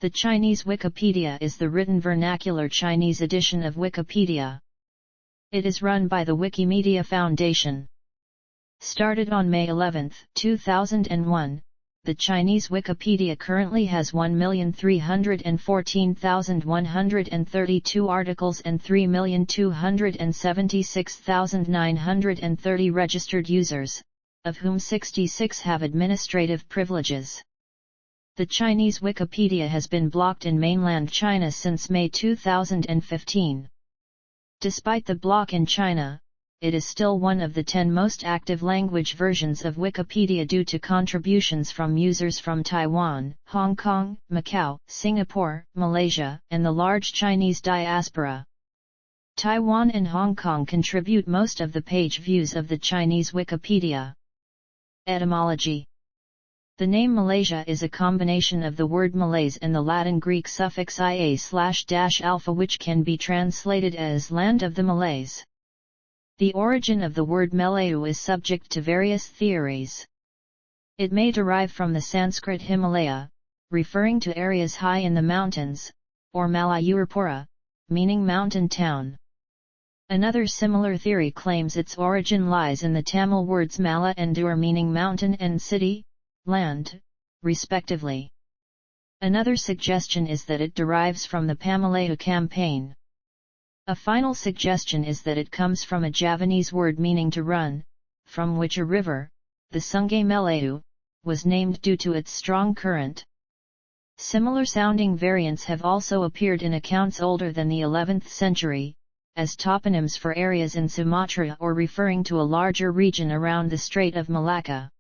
The Chinese Wikipedia is the written vernacular Chinese edition of Wikipedia. It is run by the Wikimedia Foundation. Started on May 11, 2001, the Chinese Wikipedia currently has 1,314,132 articles and 3,276,930 registered users, of whom 66 have administrative privileges. The Chinese Wikipedia has been blocked in mainland China since May 2015. Despite the block in China, it is still one of the 10 most active language versions of Wikipedia due to contributions from users from Taiwan, Hong Kong, Macau, Singapore, Malaysia, and the large Chinese diaspora. Taiwan and Hong Kong contribute most of the page views of the Chinese Wikipedia. Etymology. The name Malaysia is a combination of the word Malays and the Latin Greek suffix ia/-alpha, which can be translated as land of the Malays. The origin of the word Melayu is subject to various theories. It may derive from the Sanskrit Himalaya, referring to areas high in the mountains, or Malayurpura, meaning mountain town. Another similar theory claims its origin lies in the Tamil words Mala and Ur, meaning mountain and city, land, respectively. Another suggestion is that it derives from the Pamalayu campaign. A final suggestion is that it comes from a Javanese word meaning to run, from which a river, the Sungai Melayu, was named due to its strong current. Similar sounding variants have also appeared in accounts older than the 11th century, as toponyms for areas in Sumatra or referring to a larger region around the Strait of Malacca.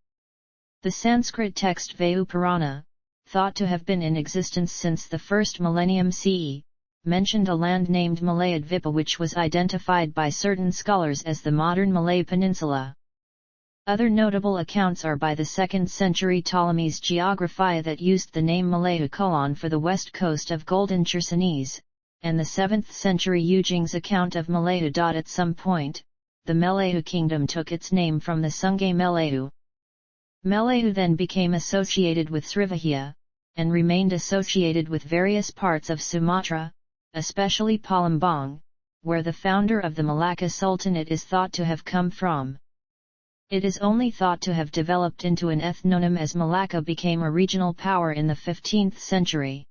The Sanskrit text Vayu Purana, thought to have been in existence since the first millennium CE, mentioned a land named Malayadvipa, which was identified by certain scholars as the modern Malay Peninsula. Other notable accounts are by the 2nd century Ptolemy's Geographia that used the name Malayu for the west coast of Golden Chersonese, and the 7th century Ujing's account of Malayu. At some point, the Malayu kingdom took its name from the Sungai Melayu. Melayu then became associated with Srivijaya, and remained associated with various parts of Sumatra, especially Palembang, where the founder of the Malacca Sultanate is thought to have come from. It is only thought to have developed into an ethnonym as Malacca became a regional power in the 15th century.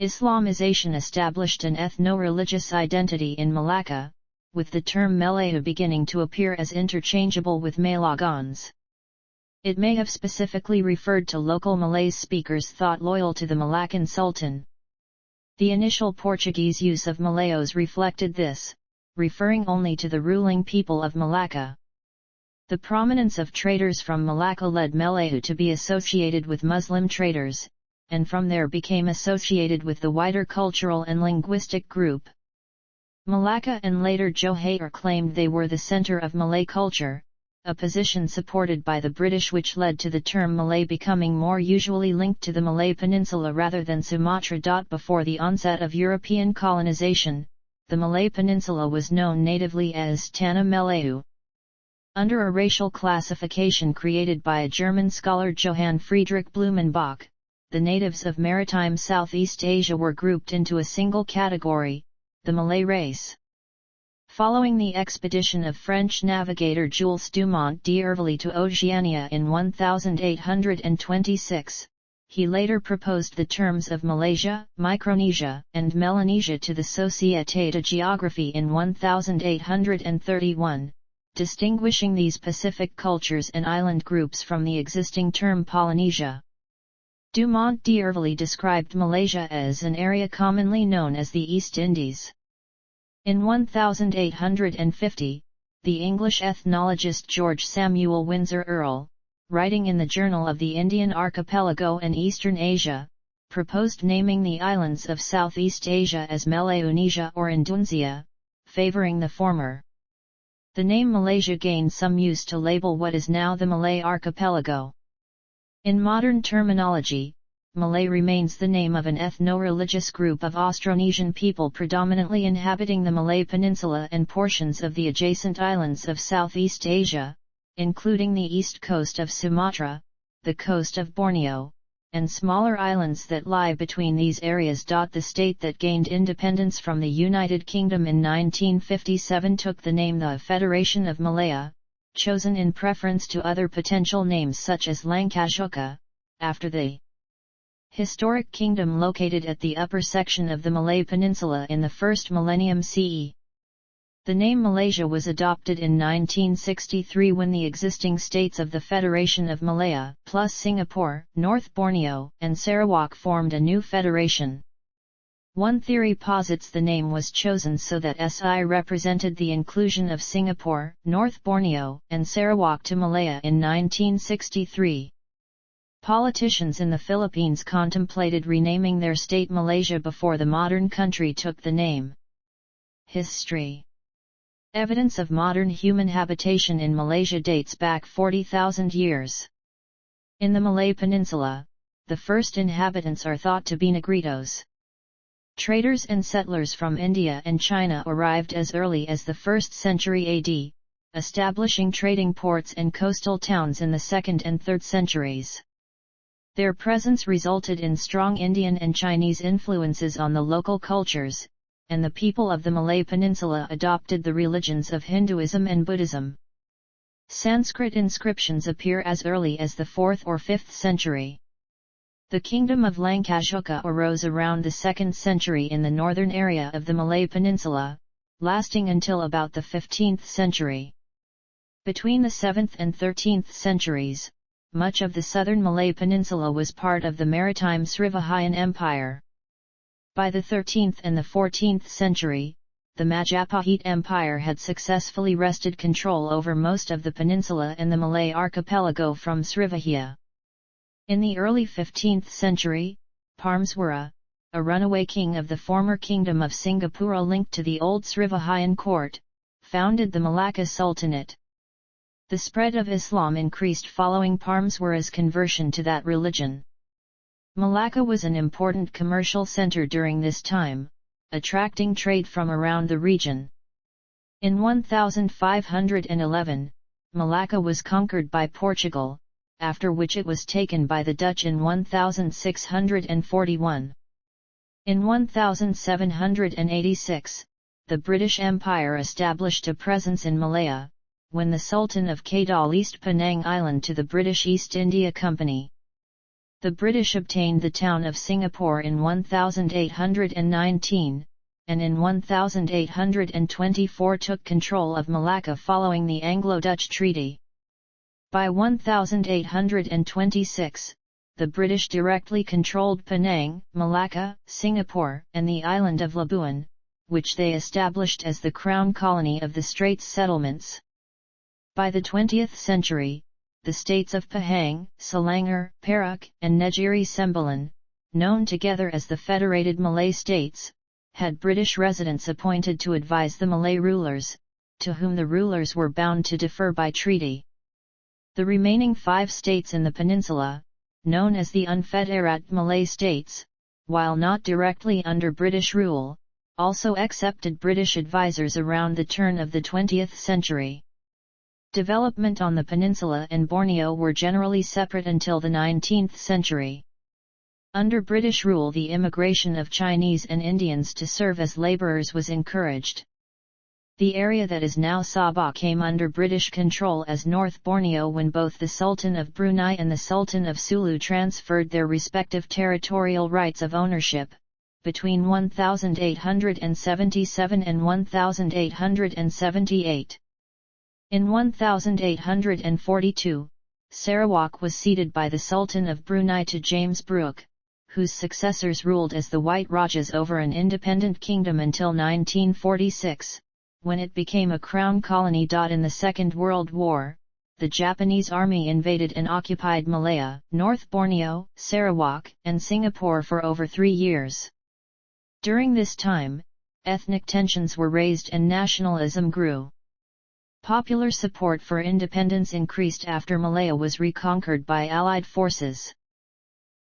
Islamization established an ethno-religious identity in Malacca, with the term Melayu beginning to appear as interchangeable with Malagans. It may have specifically referred to local Malay speakers thought loyal to the Malaccan Sultan. The initial Portuguese use of Malayos reflected this, referring only to the ruling people of Malacca. The prominence of traders from Malacca led Melayu to be associated with Muslim traders, and from there became associated with the wider cultural and linguistic group. Malacca and later Johor claimed they were the center of Malay culture, a position supported by the British, which led to the term Malay becoming more usually linked to the Malay Peninsula rather than Sumatra. Before the onset of European colonization, the Malay Peninsula was known natively as Tanah Melayu. Under a racial classification created by a German scholar Johann Friedrich Blumenbach, the natives of maritime Southeast Asia were grouped into a single category, the Malay race. Following the expedition of French navigator Jules Dumont d'Urville to Oceania in 1826, he later proposed the terms of Malaysia, Micronesia, and Melanesia to the Société de Géographie in 1831, distinguishing these Pacific cultures and island groups from the existing term Polynesia. Dumont d'Urville described Malaysia as an area commonly known as the East Indies. In 1850, the English ethnologist George Samuel Windsor Earle, writing in the Journal of the Indian Archipelago and Eastern Asia, proposed naming the islands of Southeast Asia as Malayunesia or Indonesia, favoring the former. The name Malaysia gained some use to label what is now the Malay archipelago. In modern terminology, Malay remains the name of an ethno-religious group of Austronesian people predominantly inhabiting the Malay Peninsula and portions of the adjacent islands of Southeast Asia, including the east coast of Sumatra, the coast of Borneo, and smaller islands that lie between these areas. The state that gained independence from the United Kingdom in 1957 took the name the Federation of Malaya, chosen in preference to other potential names such as Langkazuka, after the historic kingdom located at the upper section of the Malay Peninsula in the first millennium CE. The name Malaysia was adopted in 1963 when the existing states of the Federation of Malaya, plus Singapore, North Borneo, and Sarawak formed a new federation. One theory posits the name was chosen so that SI represented the inclusion of Singapore, North Borneo, and Sarawak to Malaya in 1963. Politicians in the Philippines contemplated renaming their state Malaysia before the modern country took the name. History. Evidence of modern human habitation in Malaysia dates back 40,000 years. In the Malay Peninsula, the first inhabitants are thought to be Negritos. Traders and settlers from India and China arrived as early as the 1st century AD, establishing trading ports and coastal towns in the 2nd and 3rd centuries. Their presence resulted in strong Indian and Chinese influences on the local cultures, and the people of the Malay Peninsula adopted the religions of Hinduism and Buddhism. Sanskrit inscriptions appear as early as the 4th or 5th century. The kingdom of Langkazuka arose around the 2nd century in the northern area of the Malay Peninsula, lasting until about the 15th century. Between the 7th and 13th centuries, much of the southern Malay Peninsula was part of the maritime Srivijayan Empire. By the 13th and the 14th century, the Majapahit Empire had successfully wrested control over most of the peninsula and the Malay archipelago from Srivijaya. In the early 15th century, Parmeswara, a runaway king of the former kingdom of Singapura linked to the old Srivijayan court, founded the Malacca Sultanate. The spread of Islam increased following Parmeswara's conversion to that religion. Malacca was an important commercial center during this time, attracting trade from around the region. In 1511, Malacca was conquered by Portugal, after which it was taken by the Dutch in 1641. In 1786, the British Empire established a presence in Malaya, when the Sultan of Kedah leased Penang Island to the British East India Company. The British obtained the town of Singapore in 1819, and in 1824 took control of Malacca following the Anglo-Dutch Treaty. By 1826, the British directly controlled Penang, Malacca, Singapore, and the island of Labuan, which they established as the crown colony of the Straits settlements. By the 20th century, the states of Pahang, Selangor, Perak, and Negeri Sembilan, known together as the Federated Malay States, had British residents appointed to advise the Malay rulers, to whom the rulers were bound to defer by treaty. The remaining 5 states in the peninsula, known as the Unfederated Malay States, while not directly under British rule, also accepted British advisors around the turn of the 20th century. Development on the peninsula and Borneo were generally separate until the 19th century. Under British rule, the immigration of Chinese and Indians to serve as labourers was encouraged. The area that is now Sabah came under British control as North Borneo when both the Sultan of Brunei and the Sultan of Sulu transferred their respective territorial rights of ownership, between 1877 and 1878. In 1842, Sarawak was ceded by the Sultan of Brunei to James Brooke, whose successors ruled as the White Rajas over an independent kingdom until 1946, when it became a crown colony. In the Second World War, the Japanese army invaded and occupied Malaya, North Borneo, Sarawak, and Singapore for over 3 years. During this time, ethnic tensions were raised and nationalism grew. Popular support for independence increased after Malaya was reconquered by Allied forces.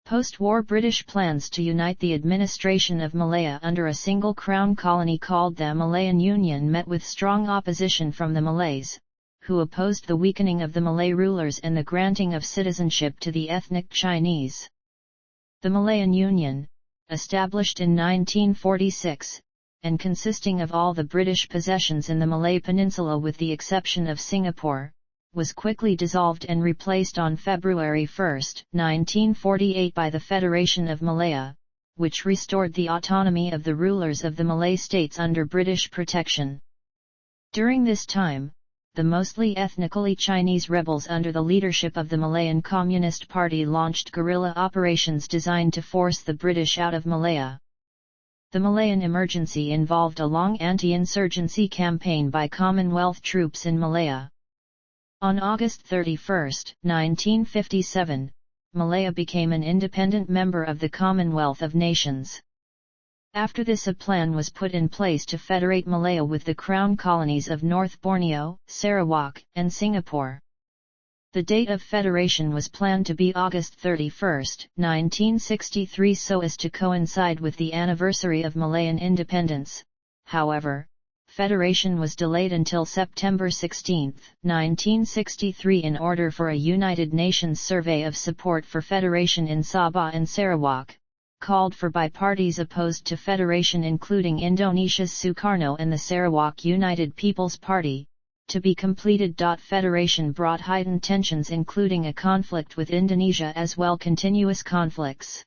Post-war British plans to unite the administration of Malaya under a single crown colony called the Malayan Union met with strong opposition from the Malays, who opposed the weakening of the Malay rulers and the granting of citizenship to the ethnic Chinese. The Malayan Union, established in 1946, and consisting of all the British possessions in the Malay Peninsula with the exception of Singapore, was quickly dissolved and replaced on February 1, 1948 by the Federation of Malaya, which restored the autonomy of the rulers of the Malay states under British protection. During this time, the mostly ethnically Chinese rebels under the leadership of the Malayan Communist Party launched guerrilla operations designed to force the British out of Malaya. The Malayan emergency involved a long anti-insurgency campaign by Commonwealth troops in Malaya. On August 31, 1957, Malaya became an independent member of the Commonwealth of Nations. After this, a plan was put in place to federate Malaya with the Crown colonies of North Borneo, Sarawak, and Singapore. The date of federation was planned to be August 31, 1963 so as to coincide with the anniversary of Malayan independence. However, federation was delayed until September 16, 1963 in order for a United Nations survey of support for federation in Sabah and Sarawak, called for by parties opposed to federation including Indonesia's Sukarno and the Sarawak United People's Party, to be completed. Federation brought heightened tensions including a conflict with Indonesia as well continuous conflicts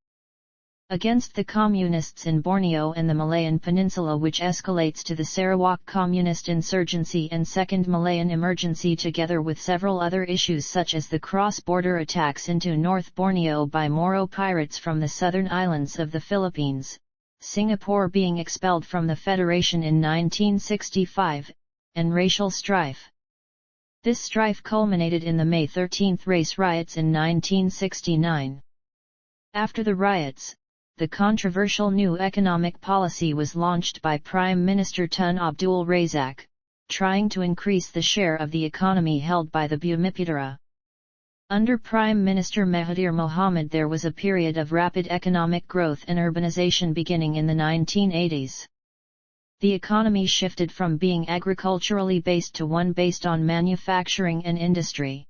against the Communists in Borneo and the Malayan Peninsula, which escalates to the Sarawak Communist insurgency and Second Malayan Emergency, together with several other issues such as the cross-border attacks into North Borneo by Moro pirates from the southern islands of the Philippines, Singapore being expelled from the Federation in 1965, and racial strife. This strife culminated in the May 13 race riots in 1969. After the riots, the controversial new economic policy was launched by Prime Minister Tun Abdul Razak, trying to increase the share of the economy held by the Bumiputera. Under Prime Minister Mahathir Mohamad there was a period of rapid economic growth and urbanization beginning in the 1980s. The economy shifted from being agriculturally based to one based on manufacturing and industry.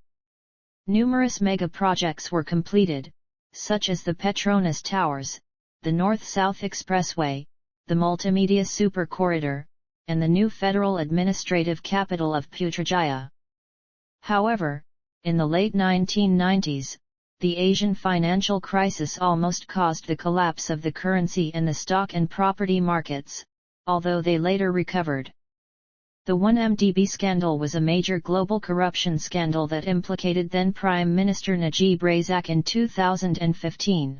Numerous mega projects were completed, such as the Petronas Towers, the North-South Expressway, the Multimedia Super Corridor, and the new federal administrative capital of Putrajaya. However, in the late 1990s, the Asian financial crisis almost caused the collapse of the currency and the stock and property markets, although they later recovered. The 1MDB scandal was a major global corruption scandal that implicated then Prime Minister Najib Razak in 2015.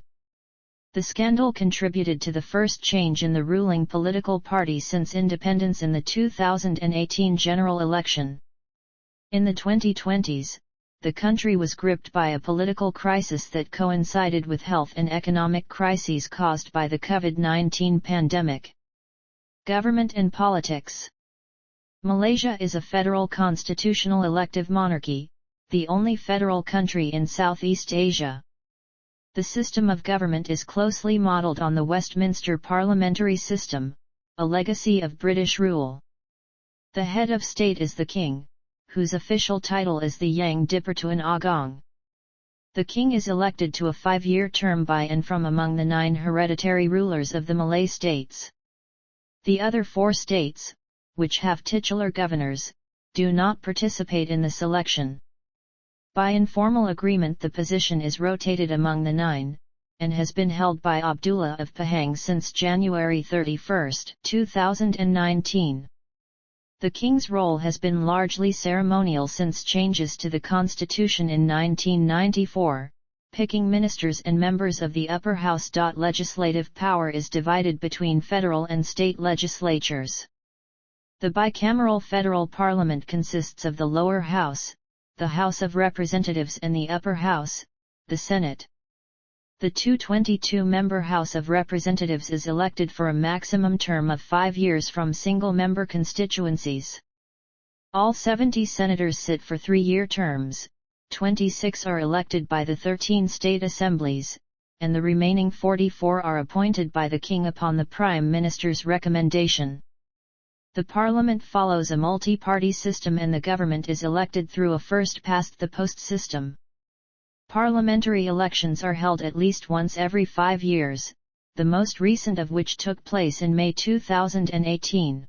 The scandal contributed to the first change in the ruling political party since independence in the 2018 general election. In the 2020s, the country was gripped by a political crisis that coincided with health and economic crises caused by the COVID-19 pandemic. Government and politics. Malaysia is a federal constitutional elective monarchy, the only federal country in Southeast Asia. The system of government is closely modelled on the Westminster parliamentary system, a legacy of British rule. The head of state is the king, whose official title is the Yang Dipertuan Agong. The king is elected to a 5-year term by and from among the 9 hereditary rulers of the Malay states. The other 4 states, which have titular governors, do not participate in the selection. By informal agreement the position is rotated among the 9, and has been held by Abdullah of Pahang since January 31, 2019. The king's role has been largely ceremonial since changes to the constitution in 1994, picking ministers and members of the upper house. Legislative power is divided between federal and state legislatures. The bicameral federal parliament consists of the lower house, the House of Representatives, and the upper house, the Senate. The 222-member House of Representatives is elected for a maximum term of 5 years from single-member constituencies. All 70 senators sit for 3-year terms, 26 are elected by the 13 state assemblies, and the remaining 44 are appointed by the king upon the Prime Minister's recommendation. The parliament follows a multi-party system and the government is elected through a first-past-the-post system. Parliamentary elections are held at least once every 5 years, the most recent of which took place in May 2018.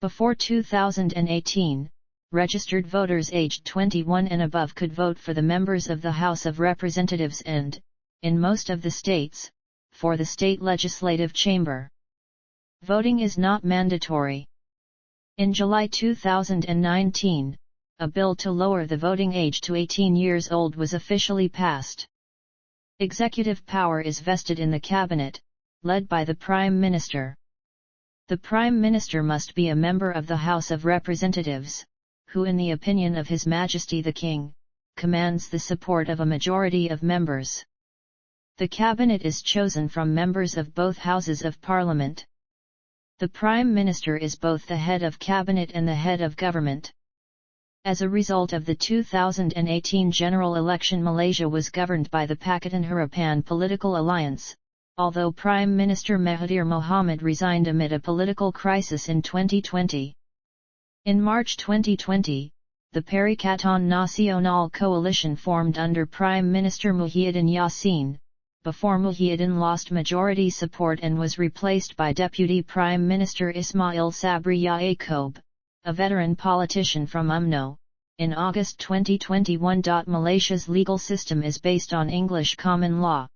Before 2018, registered voters aged 21 and above could vote for the members of the House of Representatives and, in most of the states, for the state legislative chamber. Voting is not mandatory. In July 2019, a bill to lower the voting age to 18 years old was officially passed. Executive power is vested in the cabinet, led by the Prime Minister. The Prime Minister must be a member of the House of Representatives, who in the opinion of His Majesty the King, commands the support of a majority of members. The cabinet is chosen from members of both Houses of Parliament. The Prime Minister is both the head of cabinet and the head of government. As a result of the 2018 general election, Malaysia was governed by the Pakatan Harapan political alliance, although Prime Minister Mahathir Mohamad resigned amid a political crisis in 2020. In March 2020, the Perikatan Nasional coalition formed under Prime Minister Muhyiddin Yassin, before Muhyiddin lost majority support and was replaced by Deputy Prime Minister Ismail Sabri Yaakob, a veteran politician from UMNO, in August 2021. Malaysia's legal system is based on English common law.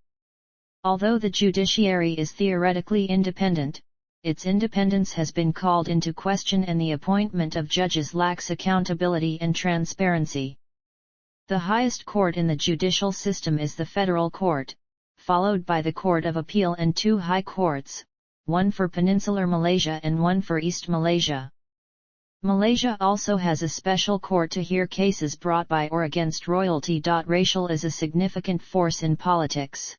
Although the judiciary is theoretically independent, its independence has been called into question and the appointment of judges lacks accountability and transparency. The highest court in the judicial system is the Federal Court, followed by the Court of Appeal and 2 high courts, one for Peninsular Malaysia and one for East Malaysia. Malaysia also has a special court to hear cases brought by or against royalty. Racial is a significant force in politics.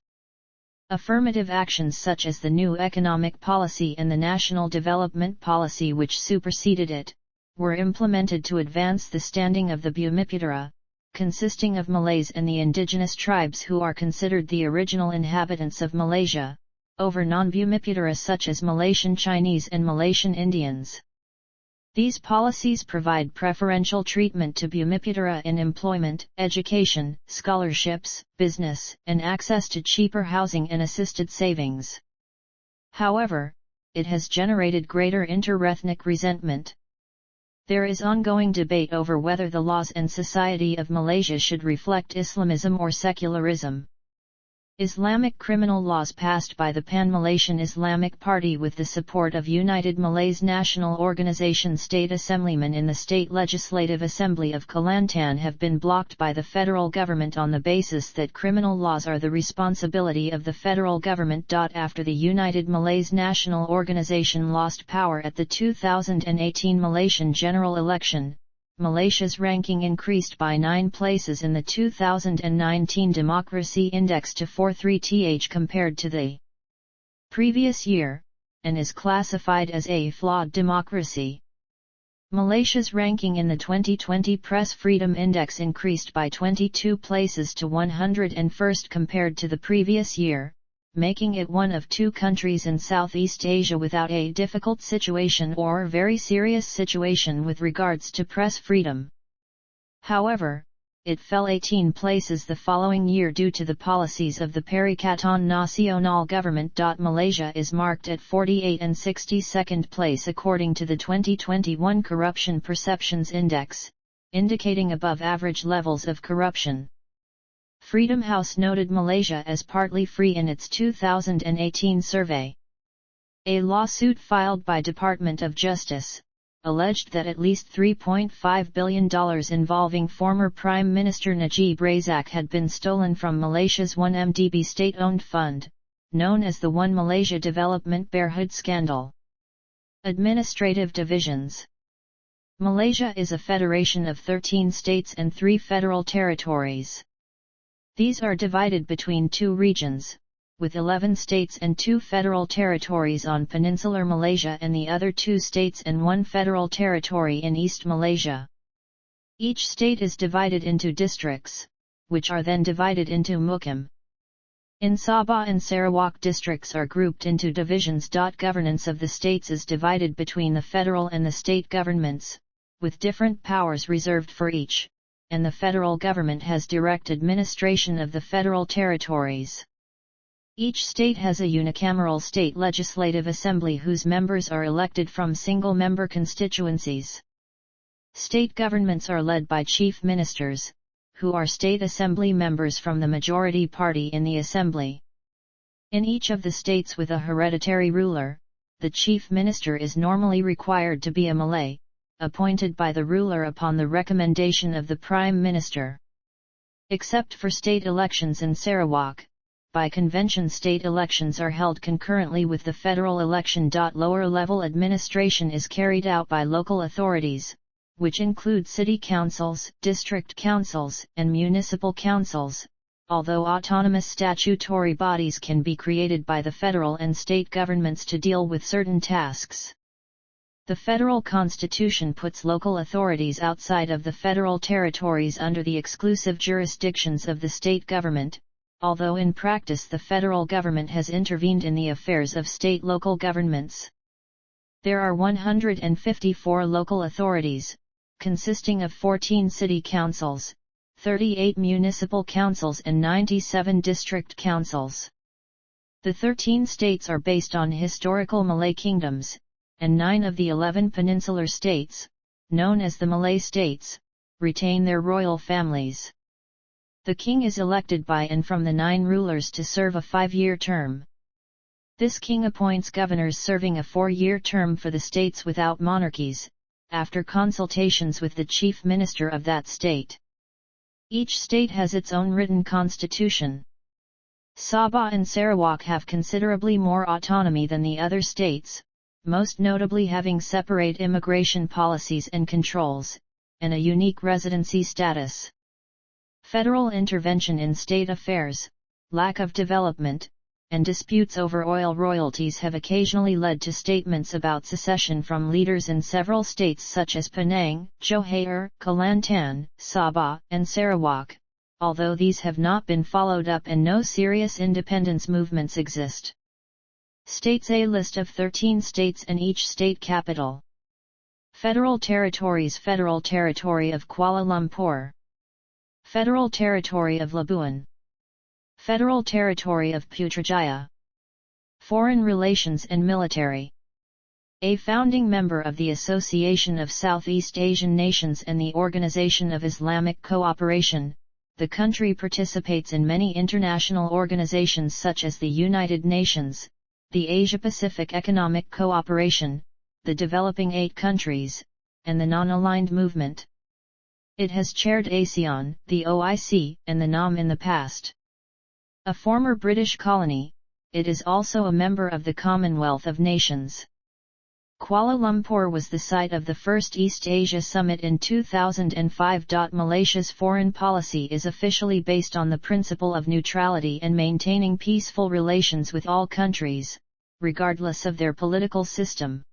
Affirmative actions such as the new economic policy and the national development policy which superseded it, were implemented to advance the standing of the Bumiputera, consisting of Malays and the indigenous tribes who are considered the original inhabitants of Malaysia, over non-Bumiputera such as Malaysian Chinese and Malaysian Indians. These policies provide preferential treatment to Bumiputera in employment, education, scholarships, business, and access to cheaper housing and assisted savings. However, it has generated greater inter-ethnic resentment. There is ongoing debate over whether the laws and society of Malaysia should reflect Islamism or secularism. Islamic criminal laws passed by the Pan-Malaysian Islamic Party with the support of United Malays National Organisation state assemblymen in the State Legislative Assembly of Kelantan have been blocked by the federal government on the basis that criminal laws are the responsibility of the federal government. After the United Malays National Organisation lost power at the 2018 Malaysian general election, Malaysia's ranking increased by 9 places in the 2019 Democracy Index to 43th compared to the previous year, and is classified as a flawed democracy. Malaysia's ranking in the 2020 Press Freedom Index increased by 22 places to 101st compared to the previous year, making it one of 2 countries in Southeast Asia without a difficult situation or very serious situation with regards to press freedom. However, it fell 18 places the following year due to the policies of the Perikatan Nasional government. Malaysia is marked at 48 and 62nd place according to the 2021 Corruption Perceptions Index, indicating above average levels of corruption. Freedom House noted Malaysia as partly free in its 2018 survey. A lawsuit filed by Department of Justice alleged that at least $3.5 billion involving former Prime Minister Najib Razak had been stolen from Malaysia's 1MDB state-owned fund, known as the One Malaysia Development Berhad scandal. Administrative divisions. Malaysia is a federation of 13 states and 3 federal territories. These are divided between 2 regions, with 11 states and 2 federal territories on Peninsular Malaysia and the other 2 states and 1 federal territory in East Malaysia. Each state is divided into districts, which are then divided into mukim. In Sabah and Sarawak, districts are grouped into divisions. Governance of the states is divided between the federal and the state governments, with different powers reserved for each. and the federal government has direct administration of the federal territories. Each state has a unicameral state legislative assembly whose members are elected from single-member constituencies. State governments are led by chief ministers, who are state assembly members from the majority party in the assembly. In each of the states with a hereditary ruler, the chief minister is normally required to be a Malay, appointed by the ruler upon the recommendation of the prime minister. Except for state elections in Sarawak, by convention state elections are held concurrently with the federal election. Lower-level administration is carried out by local authorities, which include city councils, district councils, and municipal councils, although autonomous statutory bodies can be created by the federal and state governments to deal with certain tasks. The federal constitution puts local authorities outside of the federal territories under the exclusive jurisdictions of the state government, although in practice the federal government has intervened in the affairs of state-local governments. There are 154 local authorities, consisting of 14 city councils, 38 municipal councils and 97 district councils. The 13 states are based on historical Malay kingdoms, and 9 of the 11 peninsular states, known as the Malay states, retain their royal families. The king is elected by and from the 9 rulers to serve a 5-year term. This king appoints governors serving a 4-year term for the states without monarchies, after consultations with the chief minister of that state. Each state has its own written constitution. Sabah and Sarawak have considerably more autonomy than the other states, most notably having separate immigration policies and controls, and a unique residency status. Federal intervention in state affairs, lack of development, and disputes over oil royalties have occasionally led to statements about secession from leaders in several states such as Penang, Johor, Kelantan, Sabah, and Sarawak, although these have not been followed up and no serious independence movements exist. States: a list of 13 states and each state capital. Federal territories: Federal Territory of Kuala Lumpur, Federal Territory of Labuan, Federal Territory of Putrajaya. Foreign relations and military. A founding member of the Association of Southeast Asian Nations and the Organization of Islamic Cooperation, the country participates in many international organizations such as the United Nations, the Asia-Pacific Economic Cooperation, the Developing 8 Countries, and the Non-Aligned Movement. It has chaired ASEAN, the OIC, and the NAM in the past. A former British colony, it is also a member of the Commonwealth of Nations. Kuala Lumpur was the site of the first East Asia Summit in 2005. Malaysia's foreign policy is officially based on the principle of neutrality and maintaining peaceful relations with all countries, regardless of their political system.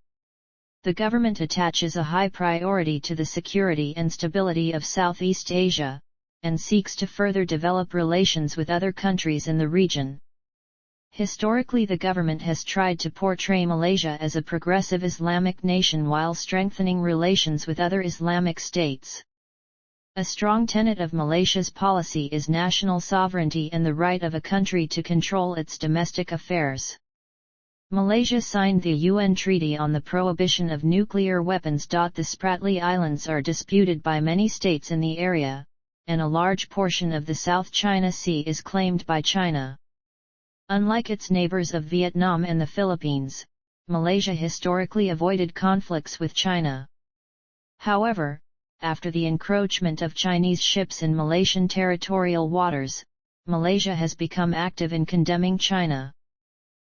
The government attaches a high priority to the security and stability of Southeast Asia, and seeks to further develop relations with other countries in the region. Historically, the government has tried to portray Malaysia as a progressive Islamic nation while strengthening relations with other Islamic states. A strong tenet of Malaysia's policy is national sovereignty and the right of a country to control its domestic affairs. Malaysia signed the UN Treaty on the Prohibition of Nuclear Weapons. The Spratly Islands are disputed by many states in the area, and a large portion of the South China Sea is claimed by China. Unlike its neighbors of Vietnam and the Philippines, Malaysia historically avoided conflicts with China. However, after the encroachment of Chinese ships in Malaysian territorial waters, Malaysia has become active in condemning China.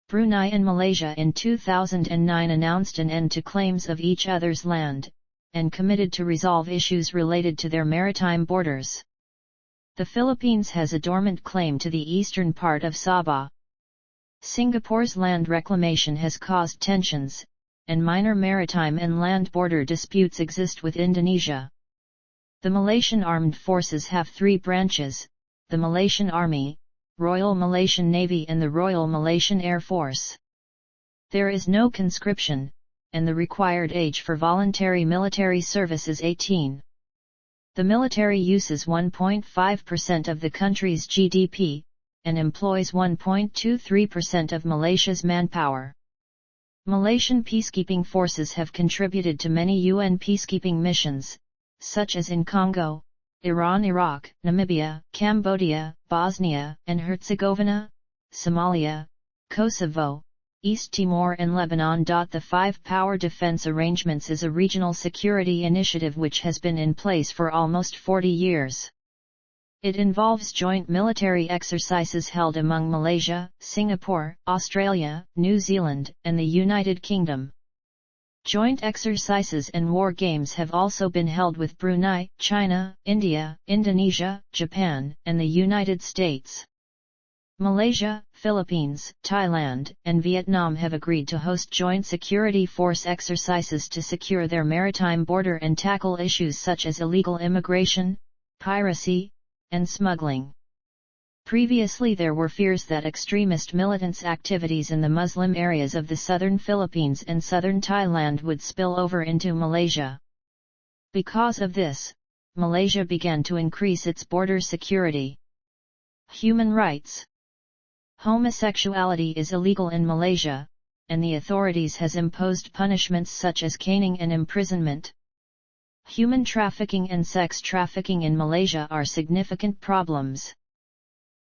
Brunei and Malaysia in 2009 announced an end to claims of each other's land, and committed to resolve issues related to their maritime borders. The Philippines has a dormant claim to the eastern part of Sabah. Singapore's land reclamation has caused tensions, and minor maritime and land border disputes exist with Indonesia. The Malaysian Armed Forces have 3 branches: the Malaysian Army, Royal Malaysian Navy and the Royal Malaysian Air Force. There is no conscription, and the required age for voluntary military service is 18. The military uses 1.5% of the country's GDP, and employs 1.23% of Malaysia's manpower. Malaysian peacekeeping forces have contributed to many UN peacekeeping missions, such as in Congo, Iran, Iraq, Namibia, Cambodia, Bosnia and Herzegovina, Somalia, Kosovo, East Timor and Lebanon. The Five Power Defense Arrangements is a regional security initiative which has been in place for almost 40 years. It involves joint military exercises held among Malaysia, Singapore, Australia, New Zealand, and the United Kingdom. Joint exercises and war games have also been held with Brunei, China, India, Indonesia, Japan, and the United States. Malaysia, Philippines, Thailand, and Vietnam have agreed to host joint security force exercises to secure their maritime border and tackle issues such as illegal immigration, piracy, and smuggling. Previously there were fears that extremist militants' activities in the Muslim areas of the southern Philippines and southern Thailand would spill over into Malaysia. Because of this, Malaysia began to increase its border security. Human rights. Homosexuality is illegal in Malaysia, and the authorities has imposed punishments such as caning and imprisonment. Human trafficking and sex trafficking in Malaysia are significant problems.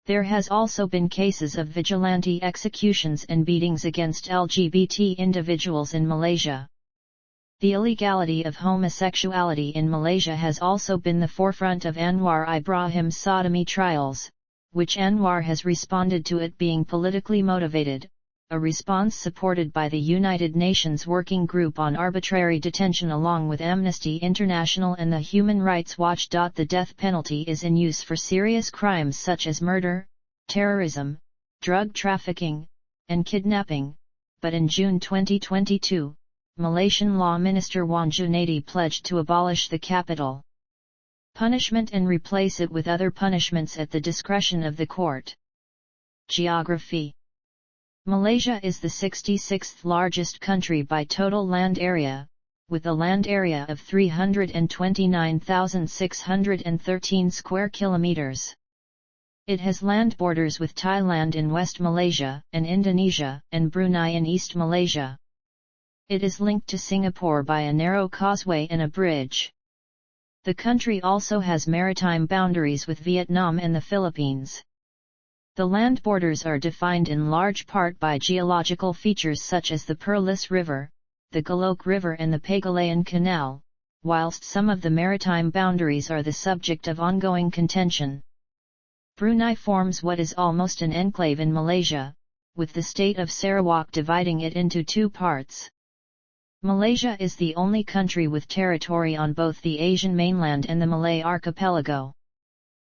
There has also been cases of vigilante executions and beatings against LGBT individuals in Malaysia. The illegality of homosexuality in Malaysia has also been the forefront of Anwar Ibrahim's sodomy trials, which Anwar has responded to it being politically motivated, a response supported by the United Nations Working Group on Arbitrary Detention along with Amnesty International and the Human Rights Watch. The death penalty is in use for serious crimes such as murder, terrorism, drug trafficking, and kidnapping, but in June 2022, Malaysian Law Minister Wan Junaidi pledged to abolish the capital punishment and replace it with other punishments at the discretion of the court. Geography. Malaysia is the 66th largest country by total land area, with a land area of 329,613 square kilometers. It has land borders with Thailand in West Malaysia, and Indonesia, and Brunei in East Malaysia. It is linked to Singapore by a narrow causeway and a bridge. The country also has maritime boundaries with Vietnam and the Philippines. The land borders are defined in large part by geological features such as the Perlis River, the Galok River and the Pagulayan Canal, whilst some of the maritime boundaries are the subject of ongoing contention. Brunei forms what is almost an enclave in Malaysia, with the state of Sarawak dividing it into two parts. Malaysia is the only country with territory on both the Asian mainland and the Malay archipelago.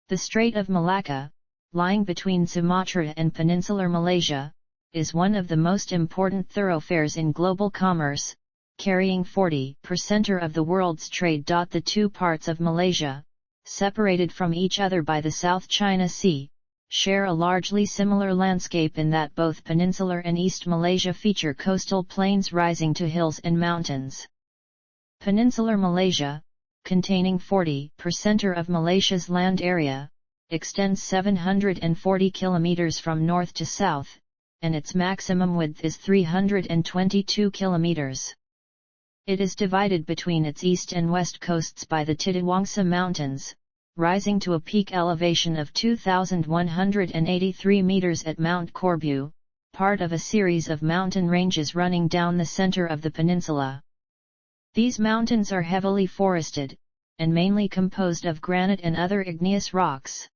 The Strait of Malacca, lying between Sumatra and peninsular Malaysia, is one of the most important thoroughfares in global commerce, carrying 40% of the world's trade. The two parts of Malaysia, separated from each other by the South China Sea, share a largely similar landscape in that both Peninsular and East Malaysia feature coastal plains rising to hills and mountains. Peninsular Malaysia, containing 40% of Malaysia's land area, extends 740 kilometers from north to south, and its maximum width is 322 kilometers. It is divided between its east and west coasts by the Tidawangsa Mountains, rising to a peak elevation of 2,183 meters at Mount Korbu, part of a series of mountain ranges running down the center of the peninsula. These mountains are heavily forested, and mainly composed of granite and other igneous rocks.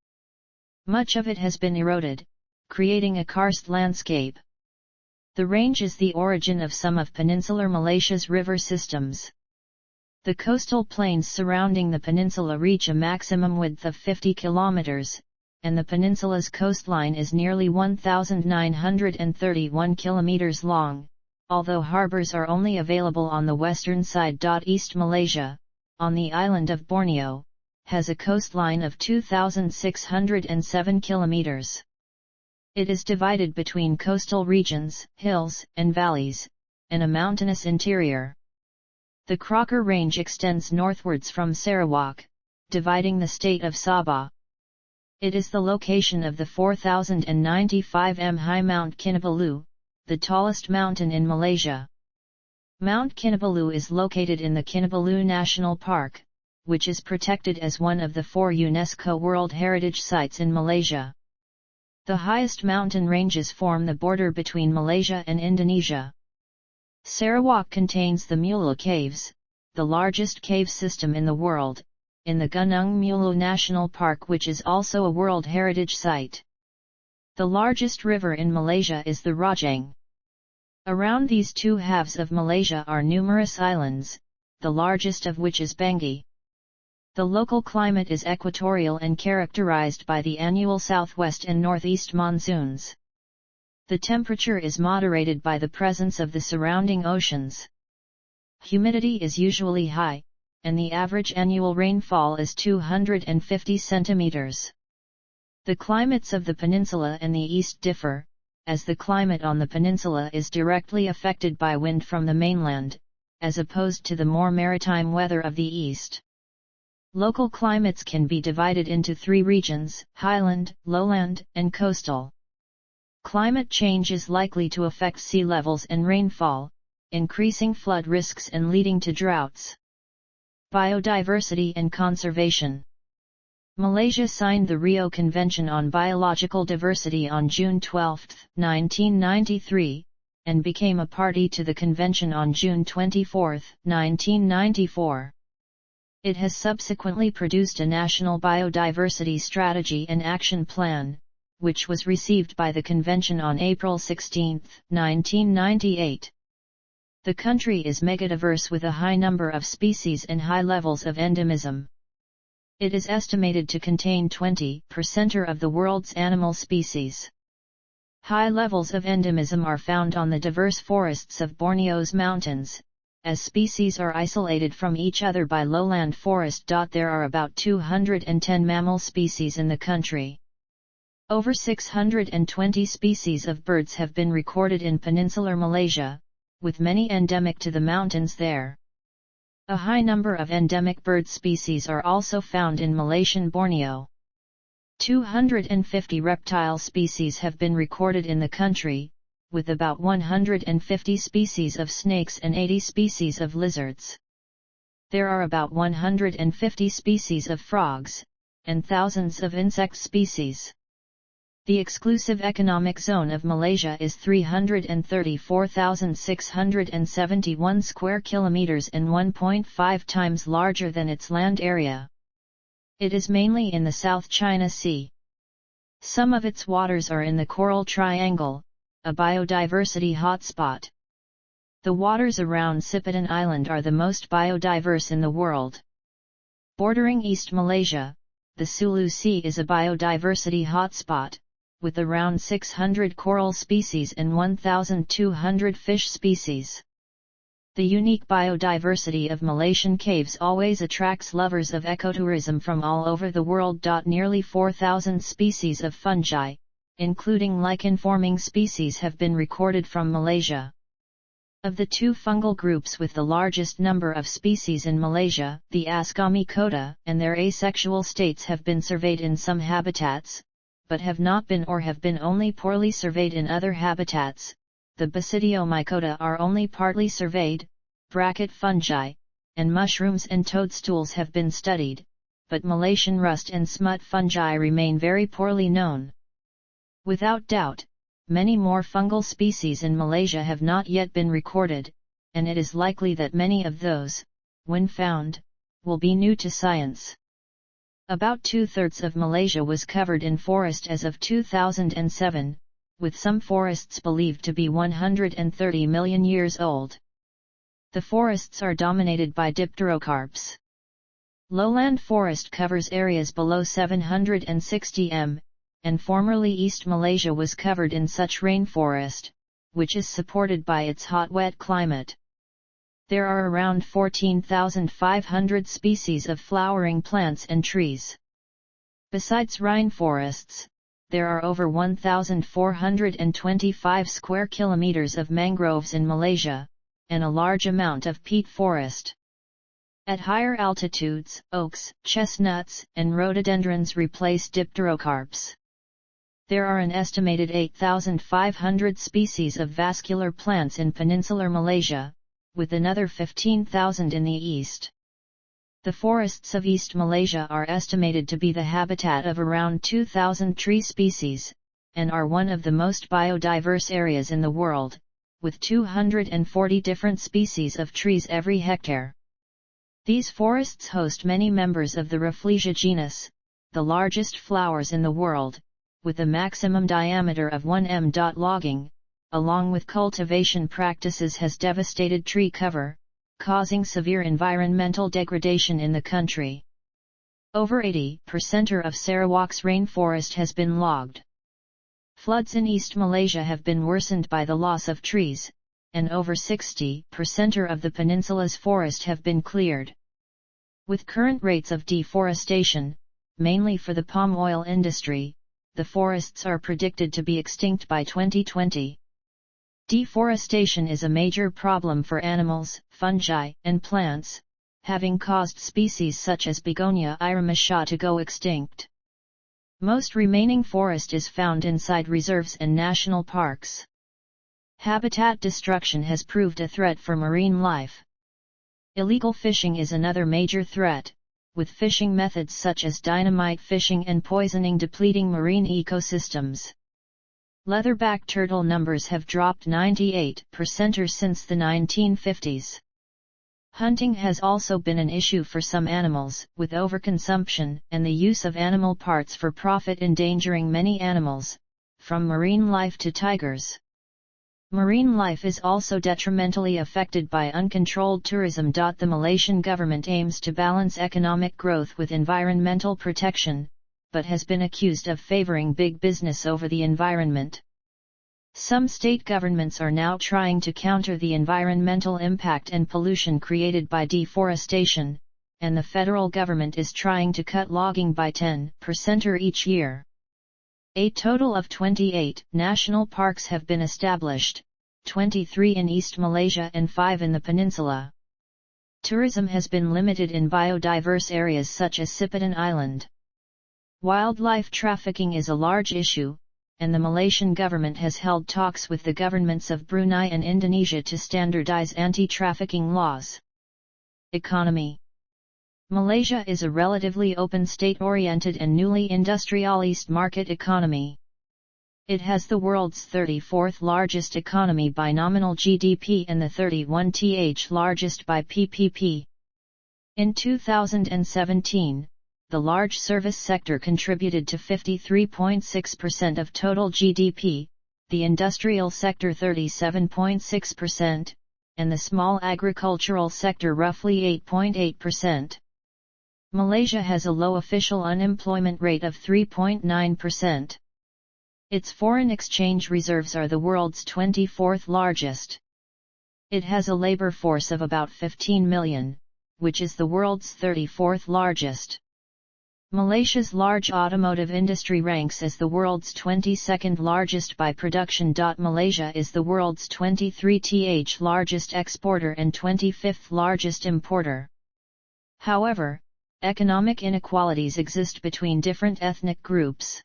Much of it has been eroded, creating a karst landscape. The range is the origin of some of peninsular Malaysia's river systems. The coastal plains surrounding the peninsula reach a maximum width of 50 kilometers, and the peninsula's coastline is nearly 1,931 kilometers long, although harbors are only available on the western side. East Malaysia, on the island of Borneo, has a coastline of 2,607 kilometers. It is divided between coastal regions, hills, and valleys, and a mountainous interior. The Crocker Range extends northwards from Sarawak, dividing the state of Sabah. It is the location of the 4,095 high Mount Kinabalu, the tallest mountain in Malaysia. Mount Kinabalu is located in the Kinabalu National Park, which is protected as one of the 4 UNESCO World Heritage Sites in Malaysia. The highest mountain ranges form the border between Malaysia and Indonesia. Sarawak contains the Mulu Caves, the largest cave system in the world, in the Gunung Mulu National Park, which is also a World Heritage Site. The largest river in Malaysia is the Rajang. Around these two halves of Malaysia are numerous islands, the largest of which is Bangi. The local climate is equatorial and characterized by the annual southwest and northeast monsoons. The temperature is moderated by the presence of the surrounding oceans. Humidity is usually high, and the average annual rainfall is 250 centimeters. The climates of the peninsula and the east differ, as the climate on the peninsula is directly affected by wind from the mainland, as opposed to the more maritime weather of the east. Local climates can be divided into 3 regions: highland, lowland, and coastal. Climate change is likely to affect sea levels and rainfall, increasing flood risks and leading to droughts. Biodiversity and conservation. Malaysia signed the Rio Convention on Biological Diversity on June 12, 1993, and became a party to the convention on June 24, 1994. It has subsequently produced a National Biodiversity Strategy and Action Plan, which was received by the convention on April 16, 1998. The country is megadiverse with a high number of species and high levels of endemism. It is estimated to contain 20% of the world's animal species. High levels of endemism are found on the diverse forests of Borneo's mountains, as species are isolated from each other by lowland forest. There are about 210 mammal species in the country. Over 620 species of birds have been recorded in peninsular Malaysia, with many endemic to the mountains there. A high number of endemic bird species are also found in Malaysian Borneo. 250 reptile species have been recorded in the country, with about 150 species of snakes and 80 species of lizards. There are about 150 species of frogs, and thousands of insect species. The exclusive economic zone of Malaysia is 334,671 square kilometers and 1.5 times larger than its land area. It is mainly in the South China Sea. Some of its waters are in the Coral Triangle, a biodiversity hotspot. The waters around Sipitan Island are the most biodiverse in the world. Bordering East Malaysia, the Sulu Sea is a biodiversity hotspot, with around 600 coral species and 1,200 fish species. The unique biodiversity of Malaysian caves always attracts lovers of ecotourism from all over the world. Nearly 4,000 species of fungi, including lichen-forming species, have been recorded from Malaysia. Of the 2 fungal groups with the largest number of species in Malaysia, the Ascomycota and their asexual states have been surveyed in some habitats, but have not been or have been only poorly surveyed in other habitats. The Basidiomycota are only partly surveyed. Fungi, and mushrooms and toadstools have been studied, but Malaysian rust and smut fungi remain very poorly known. Without doubt, many more fungal species in Malaysia have not yet been recorded, and it is likely that many of those, when found, will be new to science. About 2/3 of Malaysia was covered in forest as of 2007, with some forests believed to be 130 million years old. The forests are dominated by dipterocarps. Lowland forest covers areas below 760 m, and formerly East Malaysia was covered in such rainforest, which is supported by its hot-wet climate. There are around 14,500 species of flowering plants and trees. Besides rainforests, there are over 1,425 square kilometers of mangroves in Malaysia, and a large amount of peat forest. At higher altitudes, oaks, chestnuts, and rhododendrons replace dipterocarps. There are an estimated 8,500 species of vascular plants in peninsular Malaysia, with another 15,000 in the east. The forests of East Malaysia are estimated to be the habitat of around 2,000 tree species, and are one of the most biodiverse areas in the world, with 240 different species of trees every hectare. These forests host many members of the Rafflesia genus, the largest flowers in the world, with a maximum diameter of 1 m. Logging, along with cultivation practices, has devastated tree cover, causing severe environmental degradation in the country. Over 80% of Sarawak's rainforest has been logged. Floods in East Malaysia have been worsened by the loss of trees, and over 60% of the peninsula's forest have been cleared. With current rates of deforestation, mainly for the palm oil industry, the forests are predicted to be extinct by 2020. Deforestation is a major problem for animals, fungi, and plants, having caused species such as Begonia iramasha to go extinct. Most remaining forest is found inside reserves and national parks. Habitat destruction has proved a threat for marine life. Illegal fishing is another major threat, with fishing methods such as dynamite fishing and poisoning depleting marine ecosystems. Leatherback turtle numbers have dropped 98% since the 1950s. Hunting has also been an issue for some animals, with overconsumption and the use of animal parts for profit endangering many animals, from marine life to tigers. Marine life is also detrimentally affected by uncontrolled tourism. The Malaysian government aims to balance economic growth with environmental protection, but has been accused of favoring big business over the environment. Some state governments are now trying to counter the environmental impact and pollution created by deforestation, and the federal government is trying to cut logging by 10% each year. A total of 28 national parks have been established, 23 in East Malaysia and 5 in the peninsula. Tourism has been limited in biodiverse areas such as Sipitan Island. Wildlife trafficking is a large issue, and the Malaysian government has held talks with the governments of Brunei and Indonesia to standardize anti-trafficking laws. Economy. Malaysia is a relatively open state-oriented and newly industrialized market economy. It has the world's 34th largest economy by nominal GDP and the 31th largest by PPP. In 2017, the large service sector contributed to 53.6% of total GDP, the industrial sector 37.6%, and the small agricultural sector roughly 8.8%. Malaysia has a low official unemployment rate of 3.9%. Its foreign exchange reserves are the world's 24th largest. It has a labor force of about 15 million, which is the world's 34th largest. Malaysia's large automotive industry ranks as the world's 22nd largest by production. Malaysia is the world's 23rd largest exporter and 25th largest importer. However, economic inequalities exist between different ethnic groups.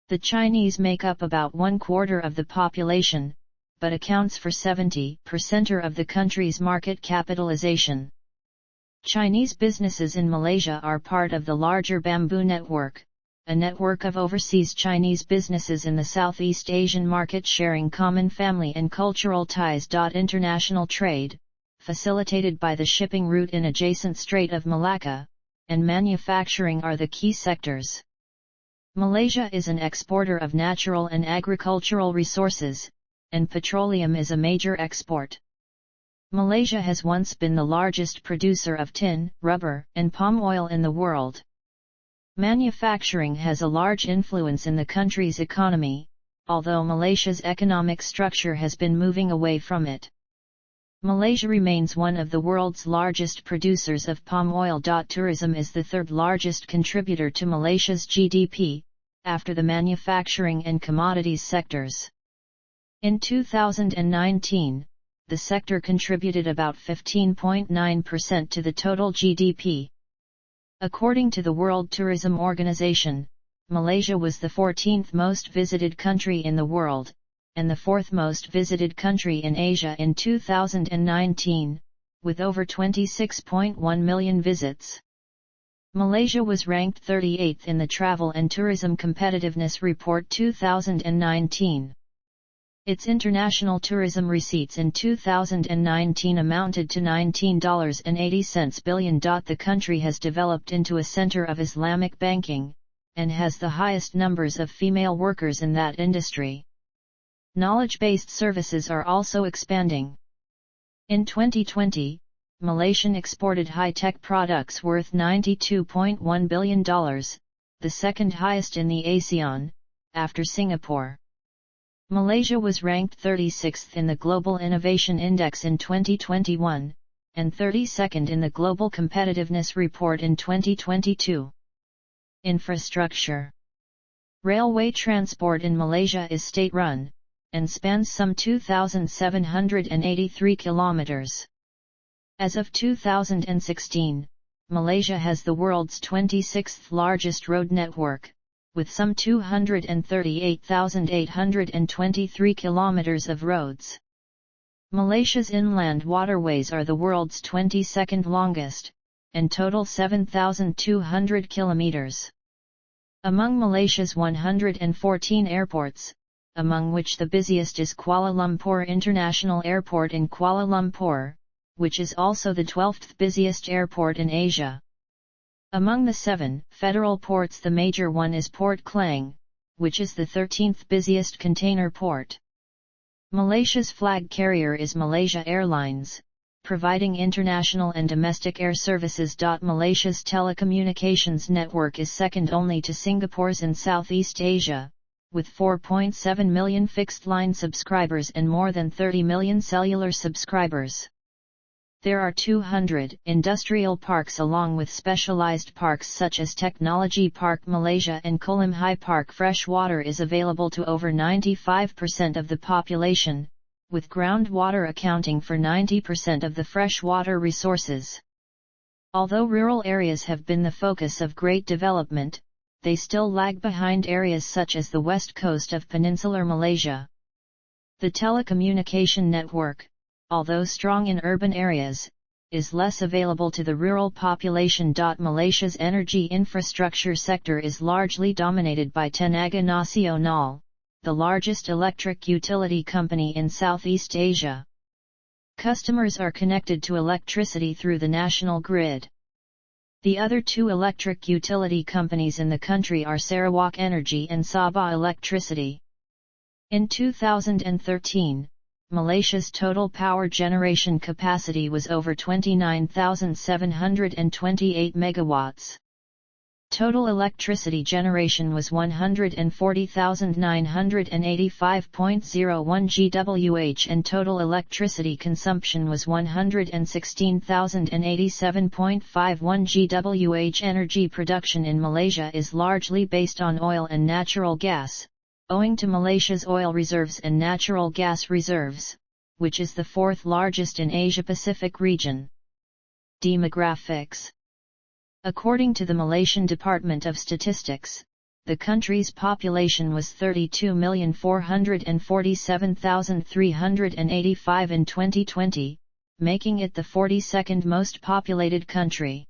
The Chinese make up about 1/4 of the population, but accounts for 70% of the country's market capitalization. Chinese businesses in Malaysia are part of the larger Bamboo Network, a network of overseas Chinese businesses in the Southeast Asian market sharing common family and cultural ties. International trade, facilitated by the shipping route in adjacent Strait of Malacca, and manufacturing are the key sectors. Malaysia is an exporter of natural and agricultural resources, and petroleum is a major export. Malaysia has once been the largest producer of tin, rubber, and palm oil in the world. Manufacturing has a large influence in the country's economy, although Malaysia's economic structure has been moving away from it. Malaysia remains one of the world's largest producers of palm oil. Tourism is the third largest contributor to Malaysia's GDP, after the manufacturing and commodities sectors. In 2019, the sector contributed about 15.9% to the total GDP. According to the World Tourism Organization, Malaysia was the 14th most visited country in the world, and the 4th most visited country in Asia in 2019, with over 26.1 million visits. Malaysia was ranked 38th in the Travel and Tourism Competitiveness Report 2019. Its international tourism receipts in 2019 amounted to $19.80 billion. The country has developed into a center of Islamic banking, and has the highest numbers of female workers in that industry. Knowledge-based services are also expanding. In 2020, Malaysia exported high-tech products worth $92.1 billion, the second highest in the ASEAN, after Singapore. Malaysia was ranked 36th in the Global Innovation Index in 2021, and 32nd in the Global Competitiveness Report in 2022. Infrastructure. Railway transport in Malaysia is state-run, and spans some 2,783 kilometers. As of 2016, Malaysia has the world's 26th largest road network, with some 238,823 kilometers of roads. Malaysia's inland waterways are the world's 22nd longest, and total 7,200 kilometers. Among Malaysia's 114 airports, among which the busiest is Kuala Lumpur International Airport in Kuala Lumpur, which is also the 12th busiest airport in Asia. Among the 7 federal ports, the major one is Port Klang, which is the 13th busiest container port. Malaysia's flag carrier is Malaysia Airlines, providing international and domestic air services. Malaysia's telecommunications network is second only to Singapore's in Southeast Asia, with 4.7 million fixed-line subscribers and more than 30 million cellular subscribers. There are 200 industrial parks along with specialized parks such as Technology Park Malaysia and Kolam Hai Park. Fresh water is available to over 95% of the population, with groundwater accounting for 90% of the freshwater resources. Although rural areas have been the focus of great development, they still lag behind areas such as the west coast of peninsular Malaysia. The telecommunication network, although strong in urban areas, is less available to the rural population. Malaysia's energy infrastructure sector is largely dominated by Tenaga Nasional, the largest electric utility company in Southeast Asia. Customers are connected to electricity through the national grid. The other 2 electric utility companies in the country are Sarawak Energy and Sabah Electricity. In 2013, Malaysia's total power generation capacity was over 29,728 megawatts. Total electricity generation was 140,985.01 GWh and total electricity consumption was 116,087.51 GWh. Energy production in Malaysia is largely based on oil and natural gas, owing to Malaysia's oil reserves and natural gas reserves, which is the 4th largest in Asia-Pacific region. Demographics. According to the Malaysian Department of Statistics, the country's population was 32,447,385 in 2020, making it the 42nd most populated country.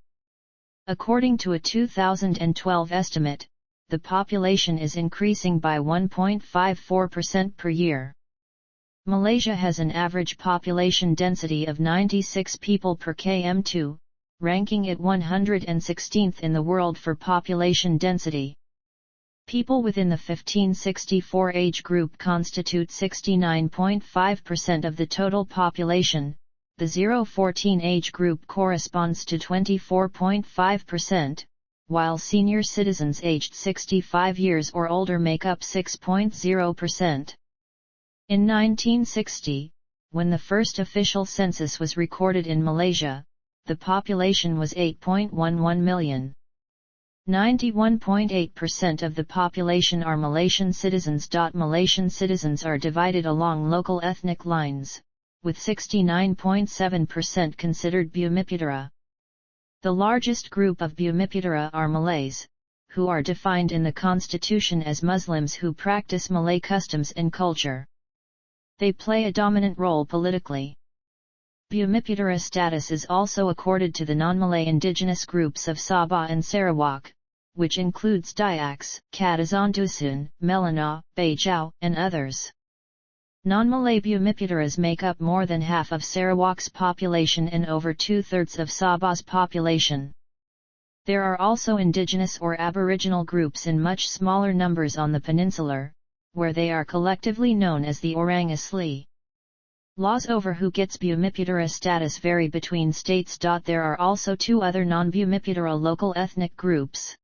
According to a 2012 estimate, the population is increasing by 1.54% per year. Malaysia has an average population density of 96 people per km2, ranking it 116th in the world for population density. People within the 15-64 age group constitute 69.5% of the total population, the 0-14 age group corresponds to 24.5%, while senior citizens aged 65 years or older make up 6.0%. In 1960, when the first official census was recorded in Malaysia, the population was 8.11 million. 91.8% of the population are Malaysian citizens. Malaysian citizens are divided along local ethnic lines, with 69.7% considered Bhumiputera. The largest group of Bhumiputera are Malays, who are defined in the constitution as Muslims who practice Malay customs and culture. They play a dominant role politically. Bhumiputera status is also accorded to the non-Malay indigenous groups of Sabah and Sarawak, which includes Dayaks, Kadazan Dusun, Melanau, Bajau, and others. Non-Malay Bhumiputeras make up more than half of Sarawak's population and over two-thirds of Sabah's population. There are also indigenous or aboriginal groups in much smaller numbers on the peninsular, where they are collectively known as the Orang Asli. Laws over who gets Bhumiputera status vary between states. There are also two other non-Bhumiputera local ethnic groups.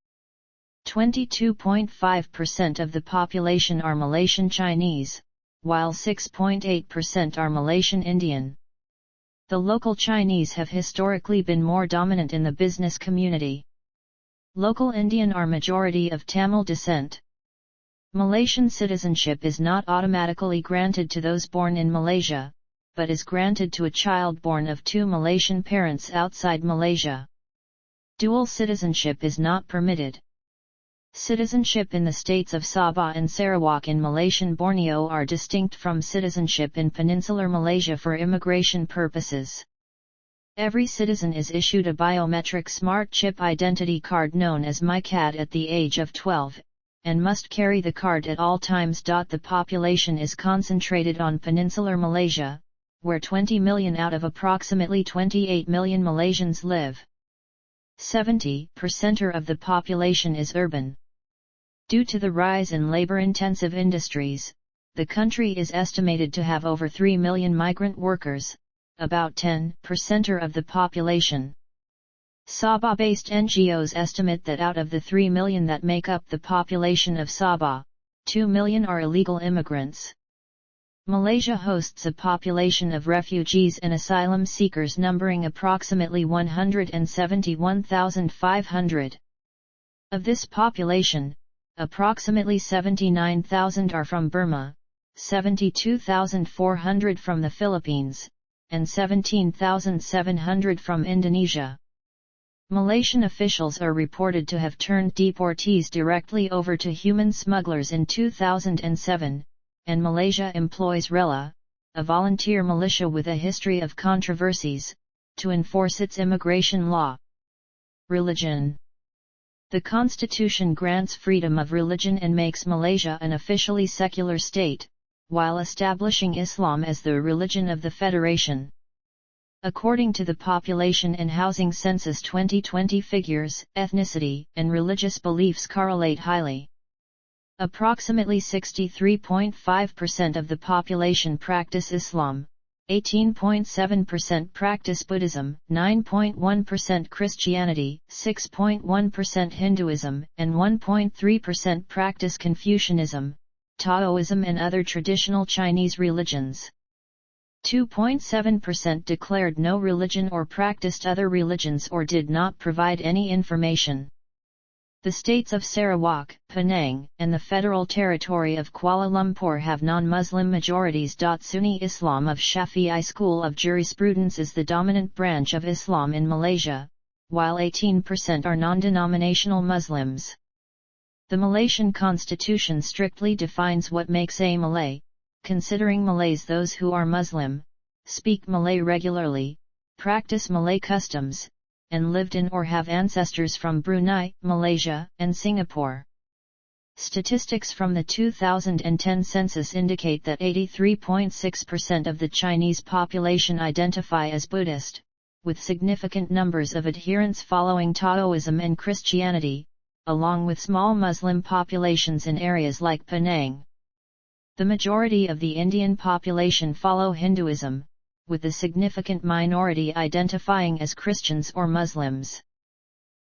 22.5% of the population are Malaysian Chinese, while 6.8% are Malaysian Indian. The local Chinese have historically been more dominant in the business community. Local Indian are majority of Tamil descent. Malaysian citizenship is not automatically granted to those born in Malaysia, but is granted to a child born of two Malaysian parents outside Malaysia. Dual citizenship is not permitted. Citizenship in the states of Sabah and Sarawak in Malaysian Borneo are distinct from citizenship in Peninsular Malaysia for immigration purposes. Every citizen is issued a biometric smart chip identity card known as MyCard at the age of 12, and must carry the card at all times. The population is concentrated on Peninsular Malaysia, where 20 million out of approximately 28 million Malaysians live. 70% of the population is urban. Due to the rise in labor-intensive industries, the country is estimated to have over 3 million migrant workers, about 10% of the population. Sabah-based NGOs estimate that out of the 3 million that make up the population of Sabah, 2 million are illegal immigrants. Malaysia hosts a population of refugees and asylum seekers numbering approximately 171,500. Of this population, approximately 79,000 are from Burma, 72,400 from the Philippines, and 17,700 from Indonesia. Malaysian officials are reported to have turned deportees directly over to human smugglers in 2007, and Malaysia employs RELA, a volunteer militia with a history of controversies, to enforce its immigration law. Religion. The Constitution grants freedom of religion and makes Malaysia an officially secular state, while establishing Islam as the religion of the Federation. According to the Population and Housing Census 2020 figures, ethnicity and religious beliefs correlate highly. Approximately 63.5% of the population practice Islam, 18.7% practice Buddhism, 9.1% Christianity, 6.1% Hinduism, and 1.3% practice Confucianism, Taoism and other traditional Chinese religions. 2.7% declared no religion or practiced other religions or did not provide any information. The states of Sarawak, Penang, and the Federal Territory of Kuala Lumpur have non-Muslim majorities. Sunni Islam of Shafi'i school of jurisprudence is the dominant branch of Islam in Malaysia, while 18% are non-denominational Muslims. The Malaysian constitution strictly defines what makes a Malay, considering Malays those who are Muslim, speak Malay regularly, practice Malay customs, and lived in or have ancestors from Brunei, Malaysia, and Singapore. Statistics from the 2010 census indicate that 83.6% of the Chinese population identify as Buddhist, with significant numbers of adherents following Taoism and Christianity, along with small Muslim populations in areas like Penang. The majority of the Indian population follow Hinduism, with a significant minority identifying as Christians or Muslims.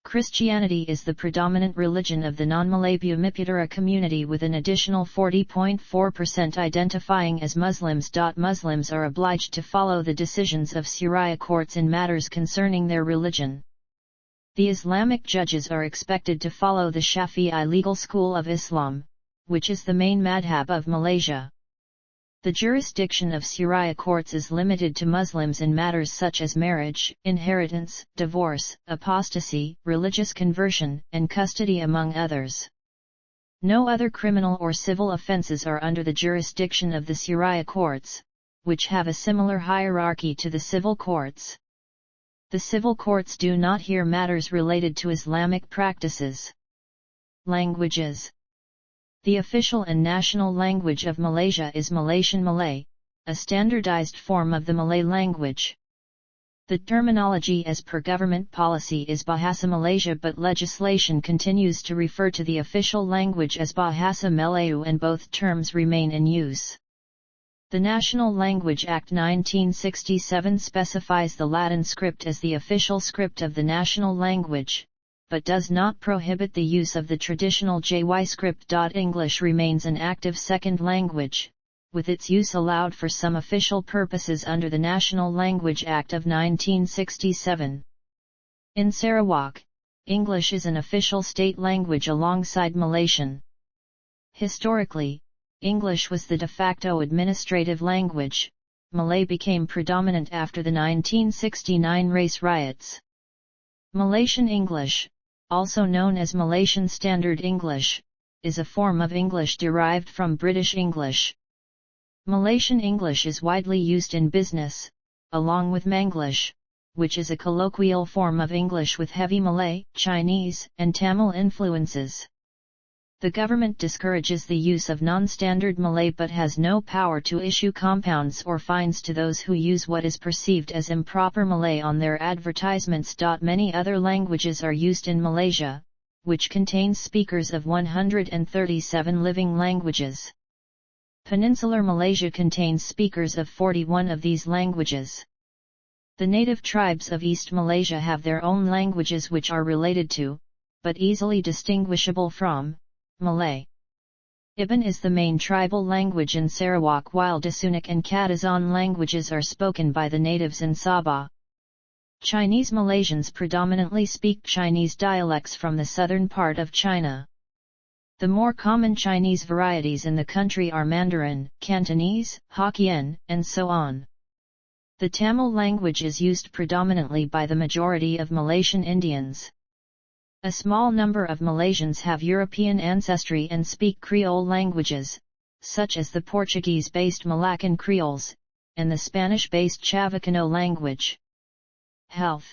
Christianity is the predominant religion of the non-Malay Bhumiputera community with an additional 40.4% identifying as Muslims. Muslims are obliged to follow the decisions of Sharia courts in matters concerning their religion. The Islamic judges are expected to follow the Shafi'i legal school of Islam, which is the main madhab of Malaysia. The jurisdiction of Sharia courts is limited to Muslims in matters such as marriage, inheritance, divorce, apostasy, religious conversion, and custody among others. No other criminal or civil offences are under the jurisdiction of the Sharia courts, which have a similar hierarchy to the civil courts. The civil courts do not hear matters related to Islamic practices. Languages. The official and national language of Malaysia is Malaysian Malay, a standardized form of the Malay language. The terminology as per government policy is Bahasa Malaysia, but legislation continues to refer to the official language as Bahasa Melayu, and both terms remain in use. The National Language Act 1967 specifies the Latin script as the official script of the national language, but does not prohibit the use of the traditional JY script. English remains an active second language, with its use allowed for some official purposes under the National Language Act of 1967. In Sarawak, English is an official state language alongside Malaysian. Historically, English was the de facto administrative language. Malay became predominant after the 1969 race riots. Malaysian English, also known as Malaysian Standard English, is a form of English derived from British English. Malaysian English is widely used in business, along with Manglish, which is a colloquial form of English with heavy Malay, Chinese, and Tamil influences. The government discourages the use of non-standard Malay but has no power to issue compounds or fines to those who use what is perceived as improper Malay on their advertisements. Many other languages are used in Malaysia, which contains speakers of 137 living languages. Peninsular Malaysia contains speakers of 41 of these languages. The native tribes of East Malaysia have their own languages which are related to, but easily distinguishable from, Malay. Iban is the main tribal language in Sarawak, while Dasunik and Kadazan languages are spoken by the natives in Sabah. Chinese Malaysians predominantly speak Chinese dialects from the southern part of China. The more common Chinese varieties in the country are Mandarin, Cantonese, Hokkien, and so on. The Tamil language is used predominantly by the majority of Malaysian Indians. A small number of Malaysians have European ancestry and speak Creole languages, such as the Portuguese-based Malaccan Creoles, and the Spanish-based Chavacano language. Health.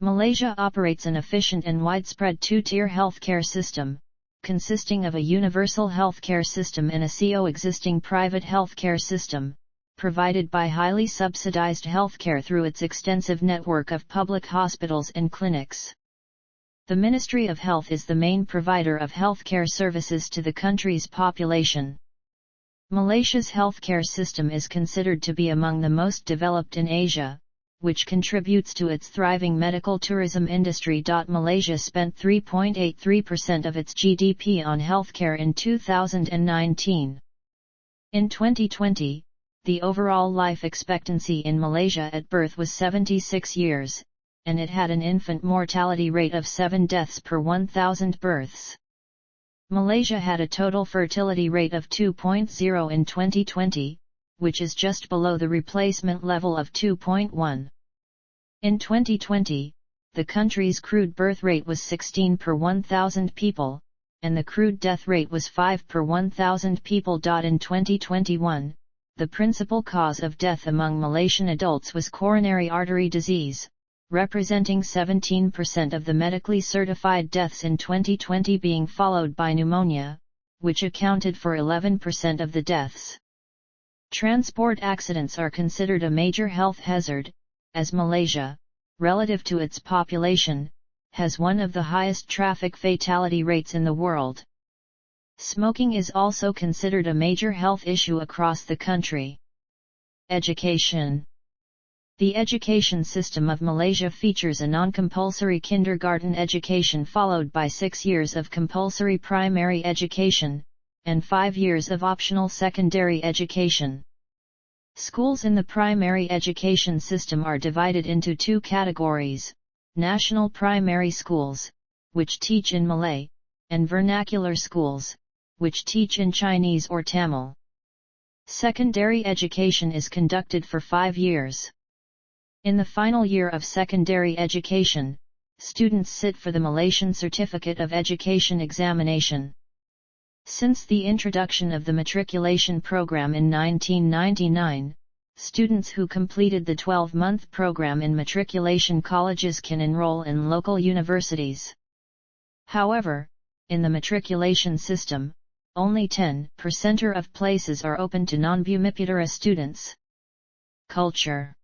Malaysia operates an efficient and widespread two-tier healthcare system, consisting of a universal healthcare system and a coexisting private healthcare system, provided by highly subsidized healthcare through its extensive network of public hospitals and clinics. The Ministry of Health is the main provider of healthcare services to the country's population. Malaysia's healthcare system is considered to be among the most developed in Asia, which contributes to its thriving medical tourism industry. Malaysia spent 3.83% of its GDP on healthcare in 2019. In 2020, the overall life expectancy in Malaysia at birth was 76 years, and it had an infant mortality rate of 7 deaths per 1,000 births. Malaysia had a total fertility rate of 2.0 in 2020, which is just below the replacement level of 2.1. In 2020, the country's crude birth rate was 16 per 1,000 people, and the crude death rate was 5 per 1,000 people. In 2021, the principal cause of death among Malaysian adults was coronary artery disease, representing 17% of the medically certified deaths in 2020, being followed by pneumonia, which accounted for 11% of the deaths. Transport accidents are considered a major health hazard, as Malaysia, relative to its population, has one of the highest traffic fatality rates in the world. Smoking is also considered a major health issue across the country. Education. The education system of Malaysia features a non-compulsory kindergarten education followed by 6 years of compulsory primary education, and 5 years of optional secondary education. Schools in the primary education system are divided into 2 categories: national primary schools, which teach in Malay, and vernacular schools, which teach in Chinese or Tamil. Secondary education is conducted for 5 years. In the final year of secondary education, students sit for the Malaysian Certificate of Education examination. Since the introduction of the matriculation program in 1999, students who completed the 12-month program in matriculation colleges can enroll in local universities. However, in the matriculation system, only 10% of places are open to non-Bumiputera students. Culture.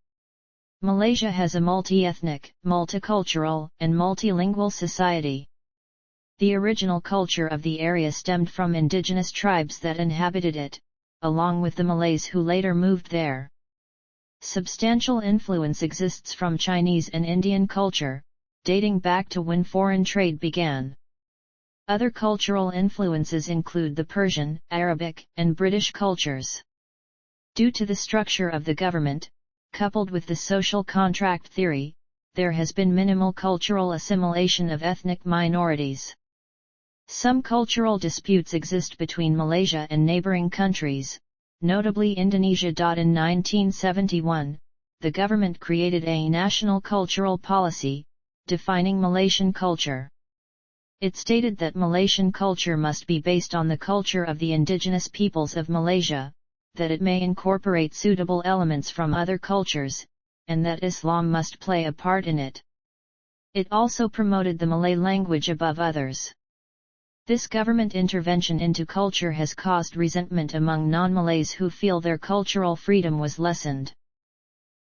Malaysia has a multi-ethnic, multicultural, and multilingual society. The original culture of the area stemmed from indigenous tribes that inhabited it, along with the Malays who later moved there. Substantial influence exists from Chinese and Indian culture, dating back to when foreign trade began. Other cultural influences include the Persian, Arabic, and British cultures. Due to the structure of the government, coupled with the social contract theory, there has been minimal cultural assimilation of ethnic minorities. Some cultural disputes exist between Malaysia and neighboring countries, notably Indonesia. In 1971, the government created a national cultural policy, defining Malaysian culture. It stated that Malaysian culture must be based on the culture of the indigenous peoples of Malaysia, that it may incorporate suitable elements from other cultures, and that Islam must play a part in it. It also promoted the Malay language above others. This government intervention into culture has caused resentment among non-Malays who feel their cultural freedom was lessened.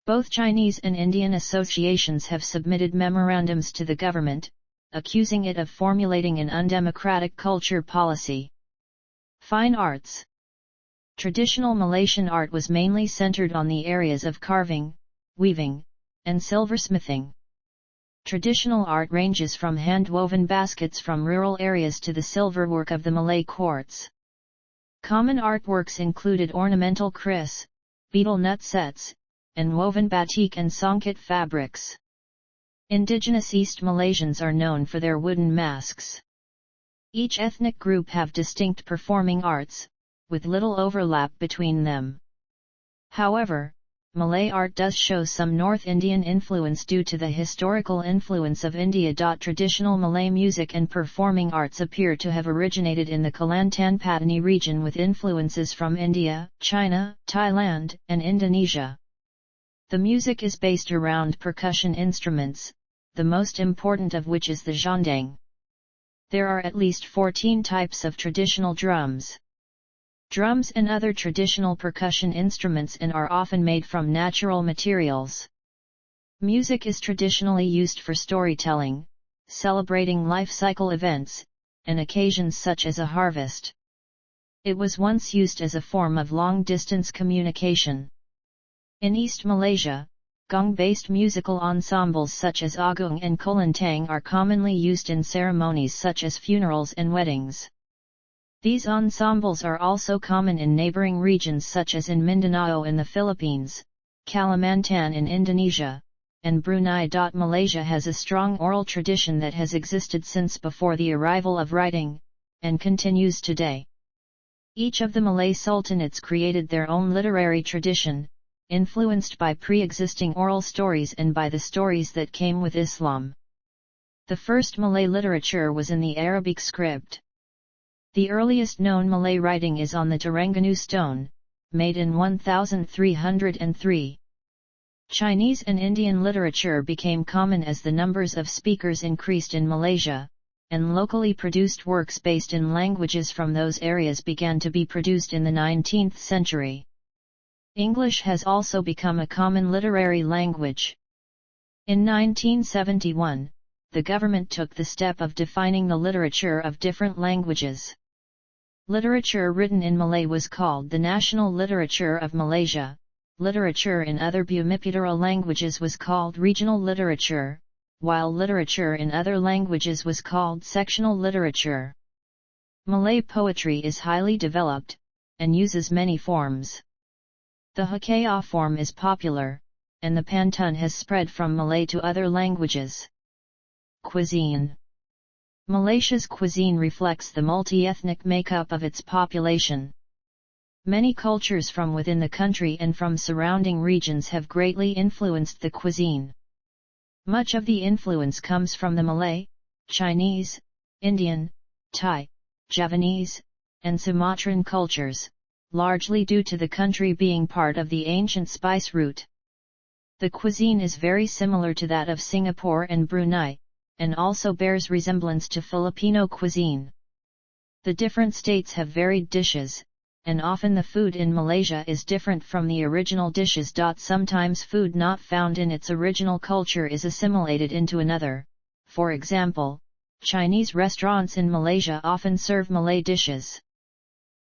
Both Chinese and Indian associations have submitted memorandums to the government, accusing it of formulating an undemocratic culture policy. Fine arts. Traditional Malaysian art was mainly centered on the areas of carving, weaving, and silversmithing. Traditional art ranges from hand-woven baskets from rural areas to the silverwork of the Malay courts. Common artworks included ornamental kris, betel nut sets, and woven batik and songket fabrics. Indigenous East Malaysians are known for their wooden masks. Each ethnic group have distinct performing arts, with little overlap between them. However, Malay art does show some North Indian influence due to the historical influence of India. Traditional Malay music and performing arts appear to have originated in the Kelantan Patani region with influences from India, China, Thailand, and Indonesia. The music is based around percussion instruments, the most important of which is the zhondang. There are at least 14 types of traditional drums. Drums and other traditional percussion instruments are often made from natural materials. Music is traditionally used for storytelling, celebrating life cycle events, and occasions such as a harvest. It was once used as a form of long-distance communication. In East Malaysia, gong-based musical ensembles such as agung and kolintang are commonly used in ceremonies such as funerals and weddings. These ensembles are also common in neighboring regions such as in Mindanao in the Philippines, Kalimantan in Indonesia, and Brunei. Malaysia has a strong oral tradition that has existed since before the arrival of writing, and continues today. Each of the Malay sultanates created their own literary tradition, influenced by pre-existing oral stories and by the stories that came with Islam. The first Malay literature was in the Arabic script. The earliest known Malay writing is on the Terengganu stone, made in 1303. Chinese and Indian literature became common as the numbers of speakers increased in Malaysia, and locally produced works based in languages from those areas began to be produced in the 19th century. English has also become a common literary language. In 1971, the government took the step of defining the literature of different languages. Literature written in Malay was called the national literature of Malaysia. Literature in other Bumiputera languages was called regional literature, while literature in other languages was called sectional literature. Malay poetry is highly developed, and uses many forms. The Hikayat form is popular, and the pantun has spread from Malay to other languages. Cuisine. Malaysia's cuisine reflects the multi-ethnic makeup of its population. Many cultures from within the country and from surrounding regions have greatly influenced the cuisine. Much of the influence comes from the Malay, Chinese, Indian, Thai, Javanese, and Sumatran cultures, largely due to the country being part of the ancient spice route. The cuisine is very similar to that of Singapore and Brunei, and also bears resemblance to Filipino cuisine. The different states have varied dishes, and often the food in Malaysia is different from the original dishes. Sometimes food not found in its original culture is assimilated into another. For example, Chinese restaurants in Malaysia often serve Malay dishes.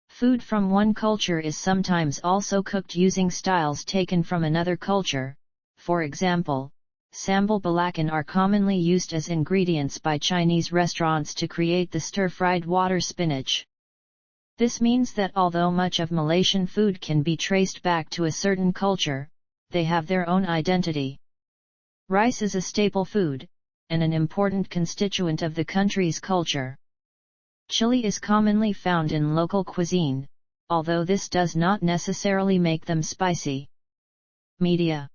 Food from one culture is sometimes also cooked using styles taken from another culture. For example, sambal belacan are commonly used as ingredients by Chinese restaurants to create the stir-fried water spinach. This means that although much of Malaysian food can be traced back to a certain culture, they have their own identity. Rice is a staple food, and an important constituent of the country's culture. Chili is commonly found in local cuisine, although this does not necessarily make them spicy. Media.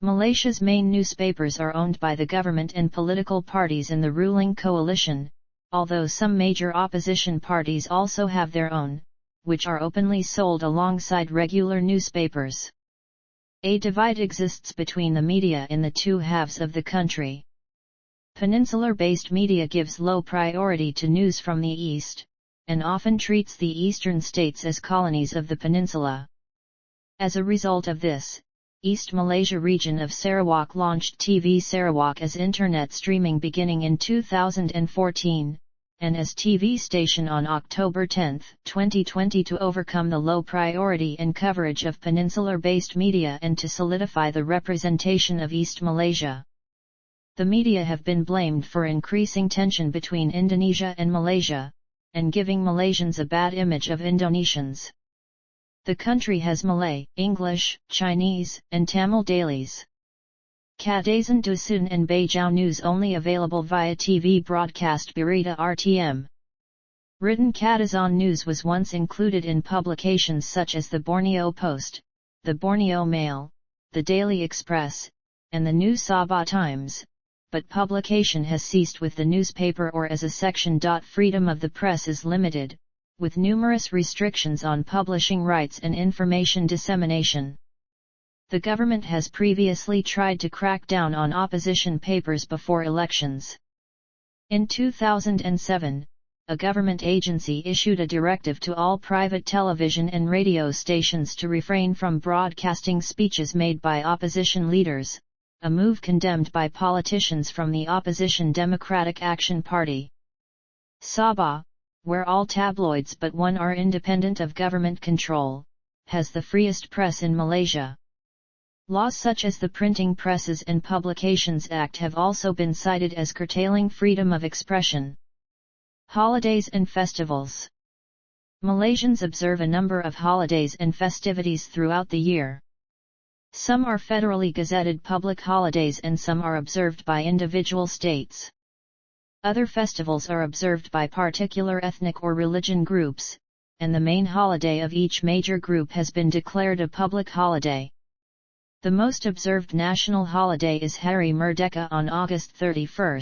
Malaysia's main newspapers are owned by the government and political parties in the ruling coalition, although some major opposition parties also have their own, which are openly sold alongside regular newspapers. A divide exists between the media in the two halves of the country. Peninsular-based media gives low priority to news from the east, and often treats the eastern states as colonies of the peninsula. As a result of this, East Malaysia region of Sarawak launched TV Sarawak as internet streaming beginning in 2014, and as TV station on October 10, 2020 to overcome the low priority and coverage of peninsular-based media and to solidify the representation of East Malaysia. The media have been blamed for increasing tension between Indonesia and Malaysia, and giving Malaysians a bad image of Indonesians. The country has Malay, English, Chinese, and Tamil dailies. Kadazan Dusun and Bajau News only available via TV broadcast Berita RTM. Written Kadazan News was once included in publications such as the Borneo Post, the Borneo Mail, the Daily Express, and the New Sabah Times, but publication has ceased with the newspaper or as a section. Freedom of the press is limited, with numerous restrictions on publishing rights and information dissemination. The government has previously tried to crack down on opposition papers before elections. In 2007, a government agency issued a directive to all private television and radio stations to refrain from broadcasting speeches made by opposition leaders, a move condemned by politicians from the opposition Democratic Action Party. Sabah, where all tabloids but one are independent of government control, has the freest press in Malaysia. Laws such as the Printing Presses and Publications Act have also been cited as curtailing freedom of expression. Holidays and festivals. Malaysians observe a number of holidays and festivities throughout the year. Some are federally gazetted public holidays and some are observed by individual states. Other festivals are observed by particular ethnic or religion groups, and the main holiday of each major group has been declared a public holiday. The most observed national holiday is Hari Merdeka on August 31,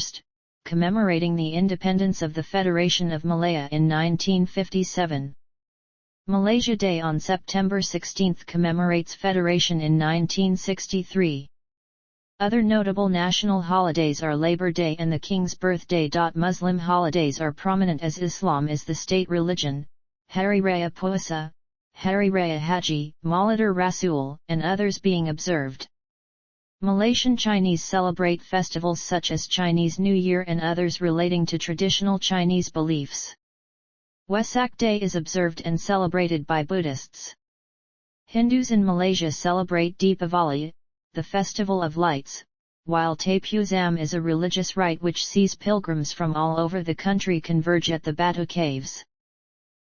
commemorating the independence of the Federation of Malaya in 1957. Malaysia Day on September 16 commemorates Federation in 1963. Other notable national holidays are Labor Day and the King's Birthday. Muslim holidays are prominent as Islam is the state religion, Hari Raya Puasa, Hari Raya Haji, Maulidur Rasul, and others being observed. Malaysian Chinese celebrate festivals such as Chinese New Year and others relating to traditional Chinese beliefs. Wesak Day is observed and celebrated by Buddhists. Hindus in Malaysia celebrate Deepavali, the festival of lights, while Taipusam is a religious rite which sees pilgrims from all over the country converge at the Batu Caves.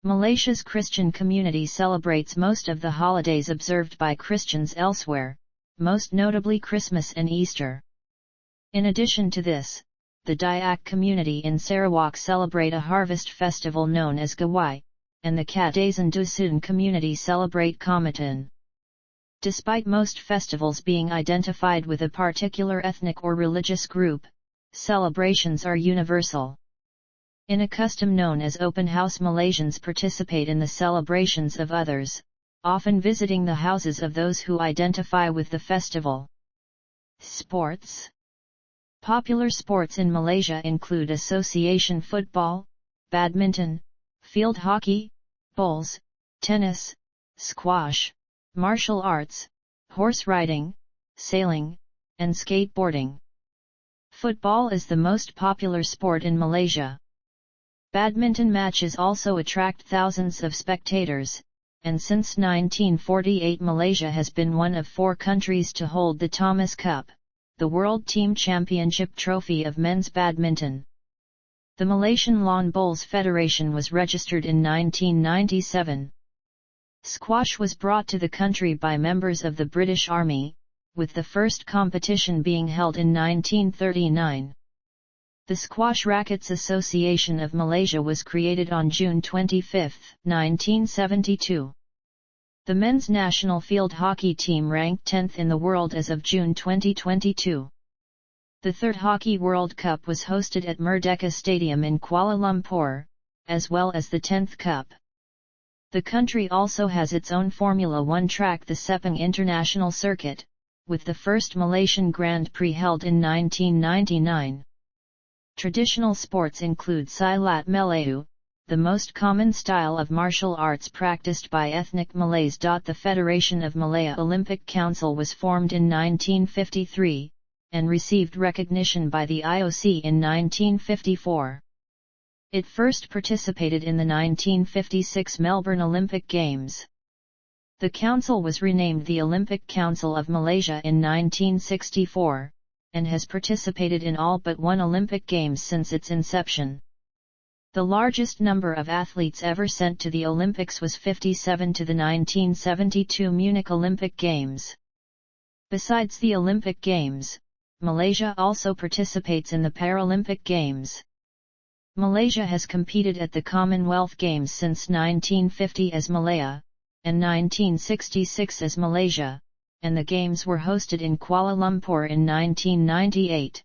Malaysia's Christian community celebrates most of the holidays observed by Christians elsewhere, most notably Christmas and Easter. In addition to this, the Dayak community in Sarawak celebrate a harvest festival known as Gawai, and the Kadazan Dusun community celebrate Komitan. Despite most festivals being identified with a particular ethnic or religious group, celebrations are universal. In a custom known as open house, Malaysians participate in the celebrations of others, often visiting the houses of those who identify with the festival. Sports. Popular sports in Malaysia include association football, badminton, field hockey, bowls, tennis, squash, martial arts, horse riding, sailing, and skateboarding. Football is the most popular sport in Malaysia. Badminton matches also attract thousands of spectators, and since 1948 Malaysia has been one of 4 countries to hold the Thomas Cup, the World Team Championship trophy of men's badminton. The Malaysian Lawn Bowls Federation was registered in 1997. Squash was brought to the country by members of the British Army, with the first competition being held in 1939. The Squash Rackets Association of Malaysia was created on June 25, 1972. The men's national field hockey team ranked 10th in the world as of June 2022. The 3rd Hockey World Cup was hosted at Merdeka Stadium in Kuala Lumpur, as well as the 10th Cup. The country also has its own Formula One track, the Sepang International Circuit, with the first Malaysian Grand Prix held in 1999. Traditional sports include Silat Melayu, the most common style of martial arts practiced by ethnic Malays. The Federation of Malaya Olympic Council was formed in 1953, and received recognition by the IOC in 1954. It first participated in the 1956 Melbourne Olympic Games. The council was renamed the Olympic Council of Malaysia in 1964, and has participated in all but 1 Olympic Games since its inception. The largest number of athletes ever sent to the Olympics was 57 to the 1972 Munich Olympic Games. Besides the Olympic Games, Malaysia also participates in the Paralympic Games. Malaysia has competed at the Commonwealth Games since 1950 as Malaya, and 1966 as Malaysia, and the Games were hosted in Kuala Lumpur in 1998.